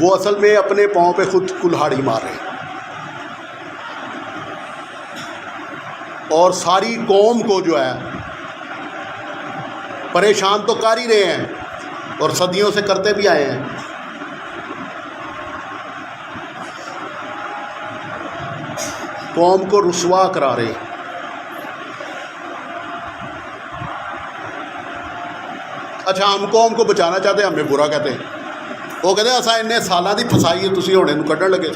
وہ اصل میں اپنے پاؤں پہ خود کلہاڑی مار رہے ہیں، اور ساری قوم کو جو ہے پریشان تو کر ہی رہے ہیں، اور صدیوں سے کرتے بھی آئے ہیں. قوم کو رسوا کرا رہے ہیں. اچھا ہم قوم کو بچانا چاہتے ہیں، ہمیں برا کہتے ہیں. وہ کہتے ہیں اساں انہیں سالاں دی پھسائی ہے، تسی ہونے نوں کڈن لگے.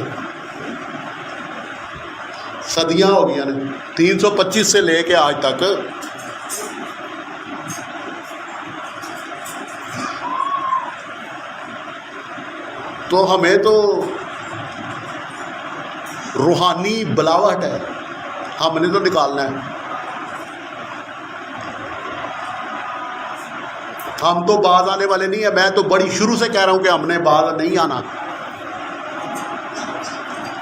صدیاں ہو گئی نے، 325 سے لے کے آج تک. تو ہمیں تو روحانی بلاوٹ ہے، ہم نے تو نکالنا ہے. ہم تو باز آنے والے نہیں ہیں. میں تو بڑی شروع سے کہہ رہا ہوں کہ ہم نے باز نہیں آنا.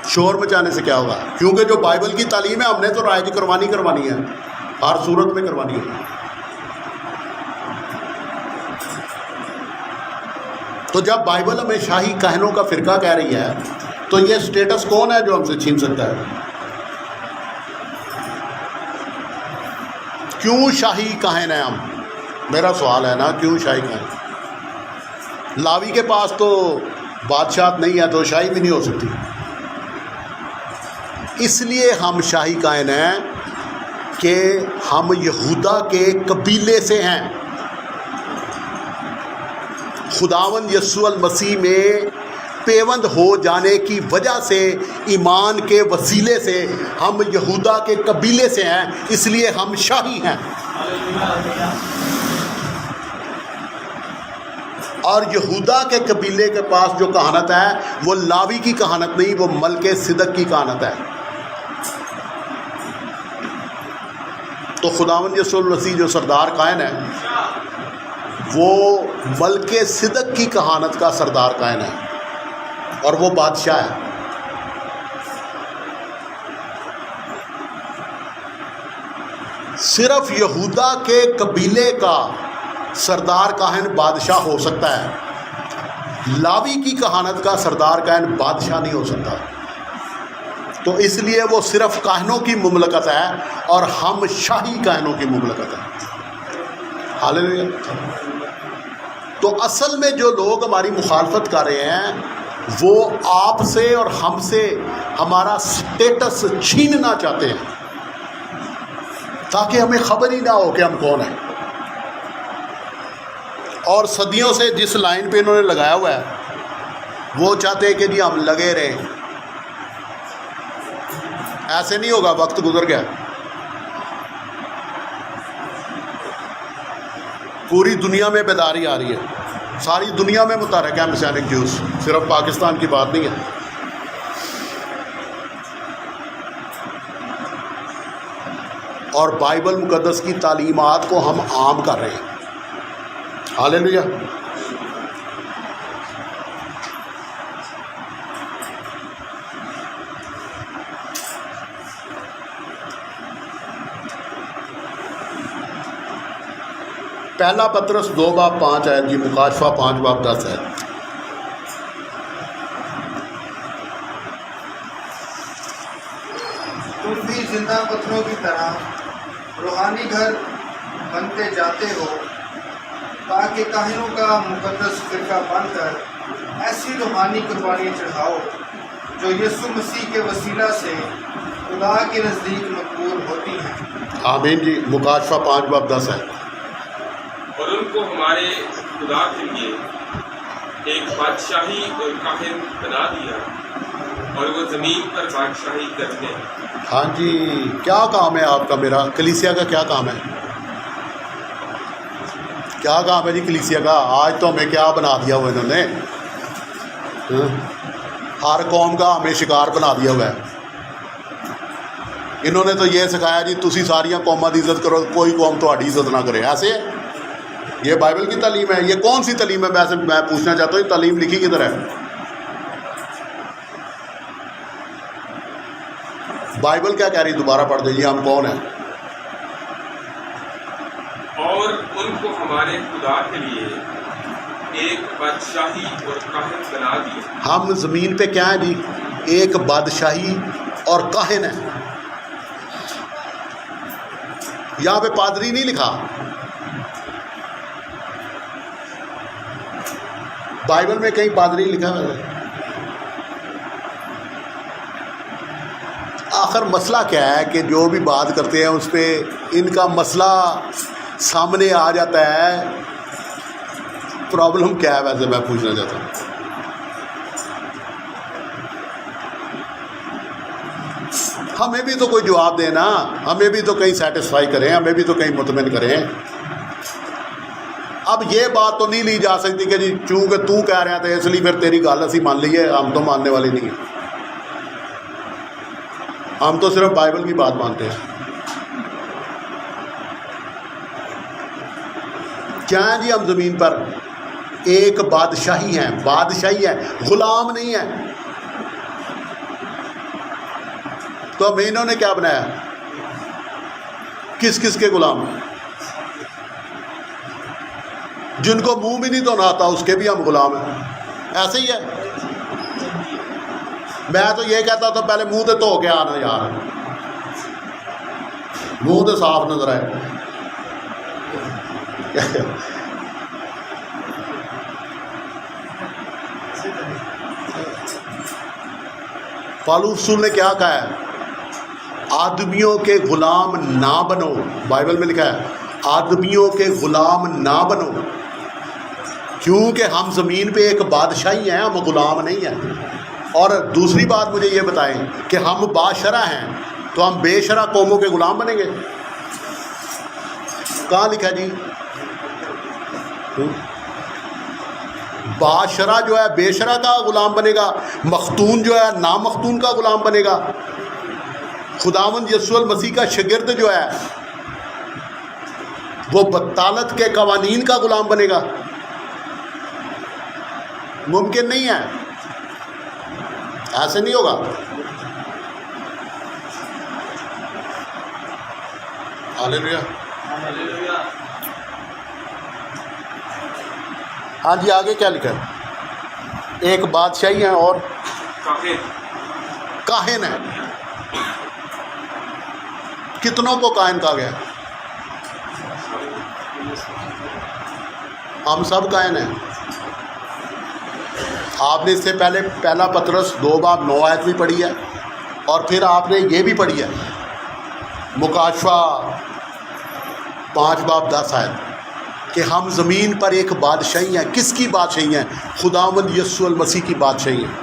شور مچانے سے کیا ہوگا؟ کیونکہ جو بائبل کی تعلیم ہے ہم نے تو رائج کروانی ہے، ہر صورت میں کروانی ہے. تو جب بائبل ہمیں شاہی کاہنوں کا فرقہ کہہ رہی ہے تو یہ سٹیٹس کون ہے جو ہم سے چھین سکتا ہے؟ کیوں شاہی کاہن ہیں ہم؟ میرا سوال ہے نا، کیوں شاہی کاہن؟ لاوی کے پاس تو بادشاہت نہیں ہے تو شاہی بھی نہیں ہو سکتی. اس لیے ہم شاہی کاہن ہیں کہ ہم یہودا کے قبیلے سے ہیں. خداوند یسوع المسیح میں پیوند ہو جانے کی وجہ سے، ایمان کے وسیلے سے ہم یہودا کے قبیلے سے ہیں، اس لیے ہم شاہی ہیں. اور یہودا کے قبیلے کے پاس جو کہانت ہے وہ لاوی کی کہانت نہیں، وہ ملک صدق کی کہانت ہے. تو خداوند یسوع المسیح جو سردار کائن ہے وہ ملک صدق کی کہانت کا سردار کائن ہے اور وہ بادشاہ ہے. صرف یہودا کے قبیلے کا سردار کاہن بادشاہ ہو سکتا ہے. لاوی کی کہانت کا سردار کاہن بادشاہ نہیں ہو سکتا. تو اس لیے وہ صرف کاہنوں کی مملکت ہے اور ہم شاہی کاہنوں کی مملکت ہے. ہاللیلویا. تو اصل میں جو لوگ ہماری مخالفت کر رہے ہیں وہ آپ سے اور ہم سے ہمارا سٹیٹس چھیننا چاہتے ہیں تاکہ ہمیں خبر ہی نہ ہو کہ ہم کون ہیں. اور صدیوں سے جس لائن پہ انہوں نے لگایا ہوا ہے وہ چاہتے ہیں کہ جی ہم لگے رہیں. ایسے نہیں ہوگا، وقت گزر گیا. پوری دنیا میں بیداری آ رہی ہے، ساری دنیا میں متحرک ہے مسیحک جوس، صرف پاکستان کی بات نہیں ہے. اور بائبل مقدس کی تعلیمات کو ہم عام کر رہے ہیں. ہاللیلویا. پہلا پطرس 2:5 ہے جی، مکاشفہ 5:10 ہے. تم بھی زندہ پتھروں کی طرح روحانی گھر بنتے جاتے ہو تاکہ کاہنوں کا مقدس فرقہ بن کر ایسی روحانی قربانی چڑھاؤ جو یسوع مسیح کے وسیلہ سے خدا کے نزدیک مقبول ہوتی ہیں. آمین جی. مکاشفہ 5:10 ہے. اور ان کو ہمارے خدا کے لیے ایک بادشاہی اور کاہن بنا دیا اور وہ زمین پر بادشاہی کرتے ہیں. ہاں جی. کیا کام ہے آپ کا؟ میرا کلیسیا کا کیا کام ہے؟ کیا کام ہے جی کلیسیا کا؟ آج تو ہمیں کیا بنا دیا ہوا انہوں نے؟ ہر قوم کا ہمیں شکار بنا دیا ہوا ہے. انہوں نے تو یہ سکھایا جی تسی ساریاں قوماں دی عزت کرو، کوئی قوم تہاڈی عزت نہ کرے. ایسے ہے؟ یہ بائبل کی تعلیم ہے؟ یہ کون سی تعلیم ہے؟ میں پوچھنا چاہتا ہوں یہ تعلیم لکھی کدھر ہے؟ بائبل کیا کہہ رہی؟ دوبارہ پڑھ دیجیے. ہم کون ہیں؟ اور ان کو ہمارے خدا کے لیے ایک بادشاہی اور کاہن بنا دیا. ہم زمین پہ کیا ہیں جی؟ ایک بادشاہی اور کاہن ہے. یہاں پہ پادری نہیں لکھا. بائبل میں کہیں پادری لکھا ہے؟ آخر مسئلہ کیا ہے کہ جو بھی بات کرتے ہیں اس پہ ان کا مسئلہ سامنے آ جاتا ہے. پرابلم کیا ہے ویسے میں پوچھنا چاہتا ہوں. ہمیں بھی تو کوئی جواب دے نا، ہمیں بھی تو کہیں سیٹسفائی کریں، ہمیں بھی تو کہیں مطمئن کریں. اب یہ بات تو نہیں لی جا سکتی کہ جی چونکہ تو کہہ رہا تھا اس لیے پھر تیری گل اسی مان لی ہے. ہم تو ماننے والے نہیں ہیں. ہم تو صرف بائبل کی بات مانتے ہیں. کیا ہیں جی؟ ہم زمین پر ایک بادشاہی ہیں. بادشاہی ہے، غلام نہیں ہے. تو ہمیں انہوں نے کیا بنایا؟ کس کس کے غلام ہیں؟ جن کو منہ بھی نہیں دھونا آتا اس کے بھی ہم غلام ہیں. ایسے ہی ہے. میں تو یہ کہتا تھا پہلے منہ دے دھو کے آنا یار، منہ تو صاف نظر آئے. پالوس رسول نے کیا کہا ہے؟ آدمیوں کے غلام نہ بنو. بائبل میں لکھا ہے آدمیوں کے غلام نہ بنو، کیونکہ ہم زمین پہ ایک بادشاہی ہیں، ہم غلام نہیں ہیں. اور دوسری بات مجھے یہ بتائیں کہ ہم باشرہ ہیں تو ہم بے شرع قوموں کے غلام بنیں گے؟ کہاں لکھا جی؟ باشرہ جو ہے بے شرع کا غلام بنے گا، مختون جو ہے نامختون کا غلام بنے گا. خداوند یسوع المسیح کا شاگرد جو ہے وہ بطالت کے قوانین کا غلام بنے گا؟ ممکن نہیں ہے، ایسے نہیں ہوگا۔ ہاللیلویا۔ ہاں جی، آگے کیا لکھا ہے؟ ایک بادشاہی ہے اور کاہن ہے۔ کتنوں کو کاہن کہا گیا؟ ہم سب کاہن ہیں۔ آپ نے اس سے پہلے پہلا پطرس 2:9 بھی پڑھی ہے، اور پھر آپ نے یہ بھی پڑھی ہے مکاشفہ 5:10 کہ ہم زمین پر ایک بادشاہی ہیں۔ کس کی بادشاہی ہیں؟ خداوند یسوع المسیح کی بادشاہی ہیں،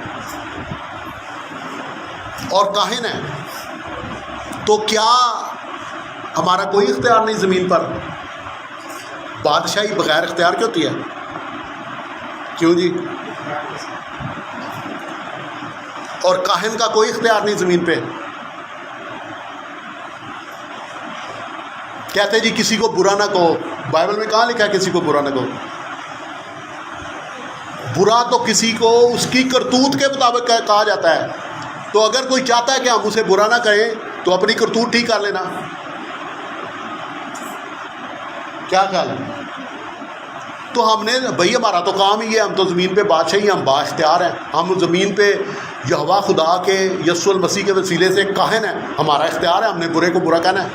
اور کاہن ہیں۔ تو کیا ہمارا کوئی اختیار نہیں زمین پر؟ بادشاہی بغیر اختیار کی ہوتی ہے؟ کیوں جی؟ اور کاہن کا کوئی اختیار نہیں زمین پہ؟ کہتے جی کسی کو برا نہ کہو، بائبل میں کہاں لکھا ہے کسی کو برا نہ کہو؟ برا تو کسی کو اس کی کرتوت کے مطابق کہا جاتا ہے۔ تو اگر کوئی چاہتا ہے کہ ہم اسے برا نہ کہیں تو اپنی کرتوت ٹھیک کر لینا۔ کیا خیال ہے؟ تو ہم نے بھائی ہمارا تو کام ہی ہے، ہم تو زمین پہ بادشاہی، ہم با اختیار ہیں، ہم زمین پہ یہوہ خدا کے یسوع المسیح کے وسیلے سے کاہن ہیں، ہمارا اختیار ہے، ہم نے برے کو برا کہنا ہے۔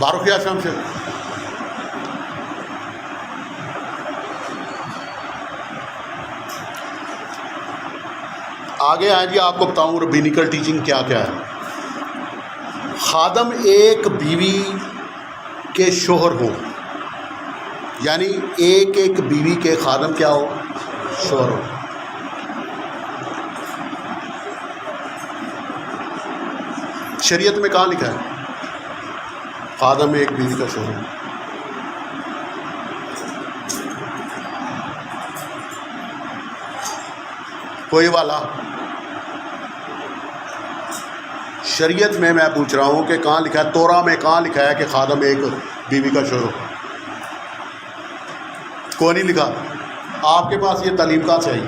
بارک یا شام سے آگے آئیں جی، آپ کو بتاؤں ربینیکل ٹیچنگ کیا کیا ہے۔ خادم ایک بیوی کے شوہر ہو، یعنی ایک بیوی کے خادم کیا ہو؟ شوہر ہو۔ شریعت میں کہاں لکھا ہے خادم ایک بیوی کا شوہر ہو؟ کوئی والا شریعت میں پوچھ رہا ہوں کہ کہاں لکھا ہے؟ تورا میں کہاں لکھا ہے کہ خادم ایک بیوی کا شوہر ہو؟ کوئی نہیں لکھا۔ آپ کے پاس یہ تعلیم کہاں سے آئی؟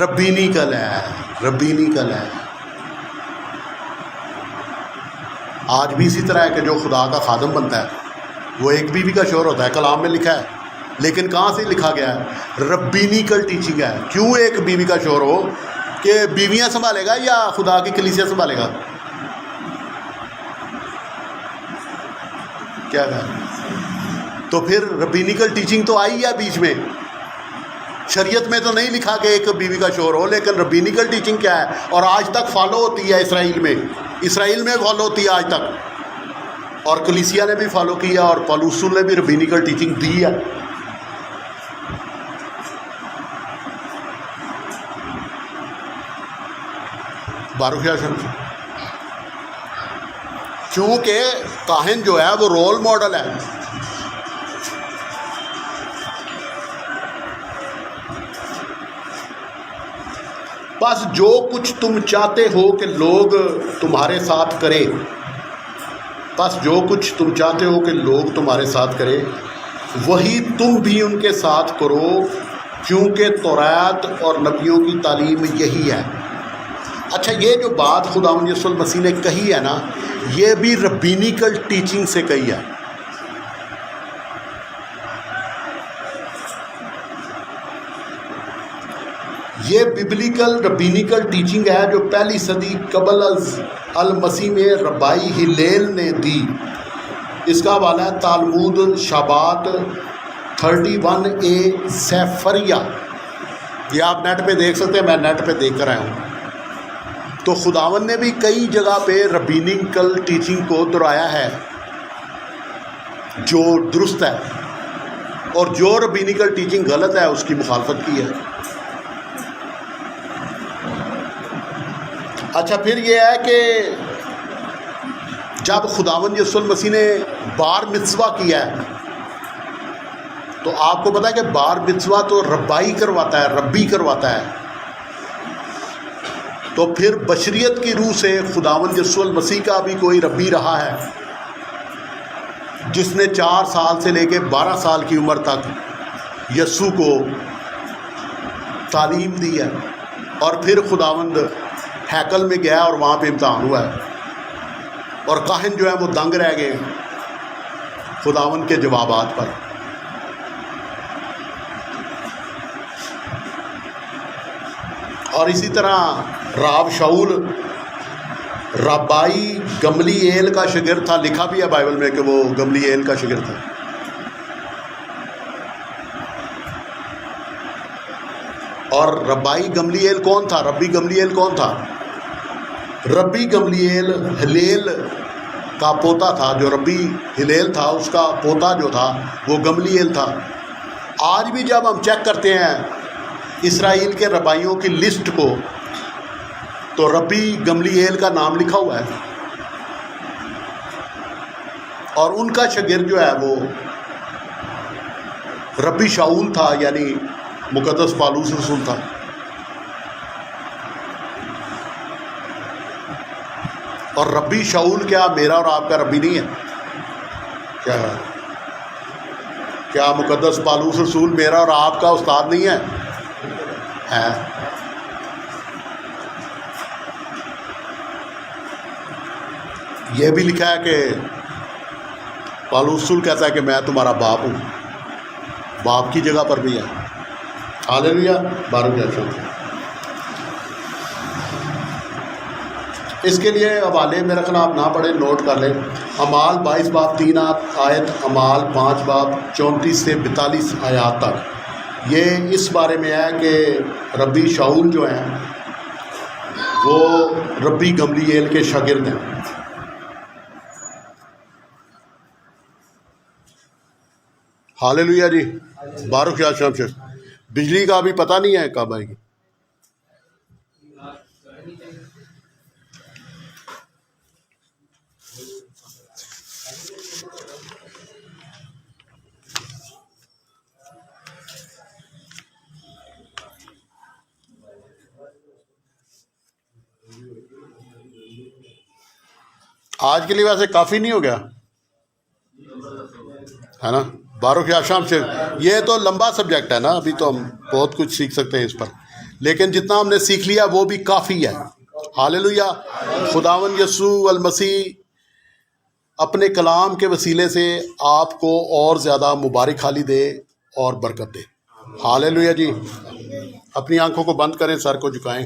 ربینیکل ہے، ربینیکل ہے۔ آج بھی اسی طرح ہے کہ جو خدا کا خادم بنتا ہے وہ ایک بیوی کا شوہر ہوتا ہے، کلام میں لکھا ہے، لیکن کہاں سے لکھا گیا ہے؟ ربینیکل ٹیچنگ ہے۔ کیوں ایک بیوی کا شوہر ہو؟ کہ بیویاں سنبھالے گا یا خدا کی کلیسیا سنبھالے گا؟ کیا کہا؟ تو پھر ربینیکل ٹیچنگ تو آئی ہے بیچ میں، شریعت میں تو نہیں لکھا کہ ایک بیوی کا شوہر ہو، لیکن ربینیکل ٹیچنگ کیا ہے؟ اور آج تک فالو ہوتی ہے اسرائیل میں فالو ہوتی ہے آج تک، اور کلیسیا نے بھی فالو کیا، اور پولس نے بھی ربینیکل ٹیچنگ دی ہے۔ باروخیا شمس، چونکہ کاہن جو ہے وہ رول ماڈل ہے۔ بس جو کچھ تم چاہتے ہو کہ لوگ تمہارے ساتھ کرے، بس جو کچھ تم چاہتے ہو کہ لوگ تمہارے ساتھ کرے وہی تم بھی ان کے ساتھ کرو، کیونکہ تورات اور نبیوں کی تعلیم یہی ہے۔ اچھا، یہ جو بات خداوند یسوع المسیح نے کہی ہے نا، یہ بھی ربینیکل ٹیچنگ سے کہی ہے۔ یہ ببلیکل ربینیکل ٹیچنگ ہے جو پہلی صدی قبل از المسیح میں ربائی ہلیل نے دی۔ اس کا حوالہ ہے تالمود شابات 31a سیفریہ، یہ آپ نیٹ پہ دیکھ سکتے ہیں، میں نیٹ پہ دیکھ کر آیا ہوں۔ تو خداوند نے بھی کئی جگہ پہ ربینیکل ٹیچنگ کو دہرایا ہے جو درست ہے، اور جو ربینیکل ٹیچنگ غلط ہے اس کی مخالفت کی ہے۔ اچھا، پھر یہ ہے کہ جب خداوند یسوع المسیح نے بار مtzvah کیا ہے تو آپ کو پتا ہے کہ بار مtzوا تو ربائی کرواتا ہے، ربی کرواتا ہے. تو پھر بشریت کی روح سے خداوند یسوع المسیح کا بھی کوئی ربی رہا ہے جس نے 4 سال سے لے کے 12 سال کی عمر تک یسوع کو تعلیم دی ہے. اور پھر خداوند ہیکل میں گیا اور وہاں پہ امتحان ہوا ہے، اور کاہن جو ہے وہ دنگ رہ گئے خداوند کے جوابات پر. اور اسی طرح راب شاول ربائی گملییل کا شاگرد تھا. لکھا بھی ہے بائبل میں کہ وہ گملییل کا شاگرد تھا. اور ربائی گملییل کون تھا؟ ربی گملییل کون تھا؟ ربی گملییل ہلیل کا پوتا تھا. جو ربی ہلیل تھا اس کا پوتا جو تھا وہ گملییل تھا. آج بھی جب ہم چیک کرتے ہیں اسرائیل کے ربائیوں کی لسٹ کو تو ربی گملییل کا نام لکھا ہوا ہے، اور ان کا شاگرد جو ہے وہ ربی شاول تھا، یعنی مقدس پالوس رسول تھا. اور ربی شاول کیا میرا اور آپ کا ربی نہیں ہے؟ کیا مقدس پالوس رسول میرا اور آپ کا استاد نہیں ہے؟ یہ بھی لکھا ہے کہ پالوس رسول کہتا ہے کہ میں تمہارا باپ ہوں. باپ کی جگہ پر بھی ہے. ہاللیلویا. 12 اس کے لیے حوالے میرا خیال آپ نہ پڑھیں، نوٹ کر لیں. اعمال 22 باب 3 آیت، اعمال 5 باب 34 سے 42 آیات تک. یہ اس بارے میں ہے کہ ربی شاول جو ہیں وہ ربی گملییل کے شاگرد ہیں. ہاللیلویا جی. بارک یا شام سے بجلی کا ابھی پتہ نہیں ہے کب آئے گی. آج کے لیے ویسے کافی نہیں ہو گیا ہے نا؟ بارک یا شام سے یہ تو لمبا سبجیکٹ ہے نا، ابھی تو ہم بہت کچھ سیکھ سکتے ہیں اس پر، لیکن جتنا ہم نے سیکھ لیا وہ بھی کافی ہے. ہاللیلویا. خداوند یسوع المسیح اپنے کلام کے وسیلے سے آپ کو اور زیادہ مبارک حالی دے اور برکت دے. ہاللیلویا جی. اپنی آنکھوں کو بند کریں، سر کو جھکائیں.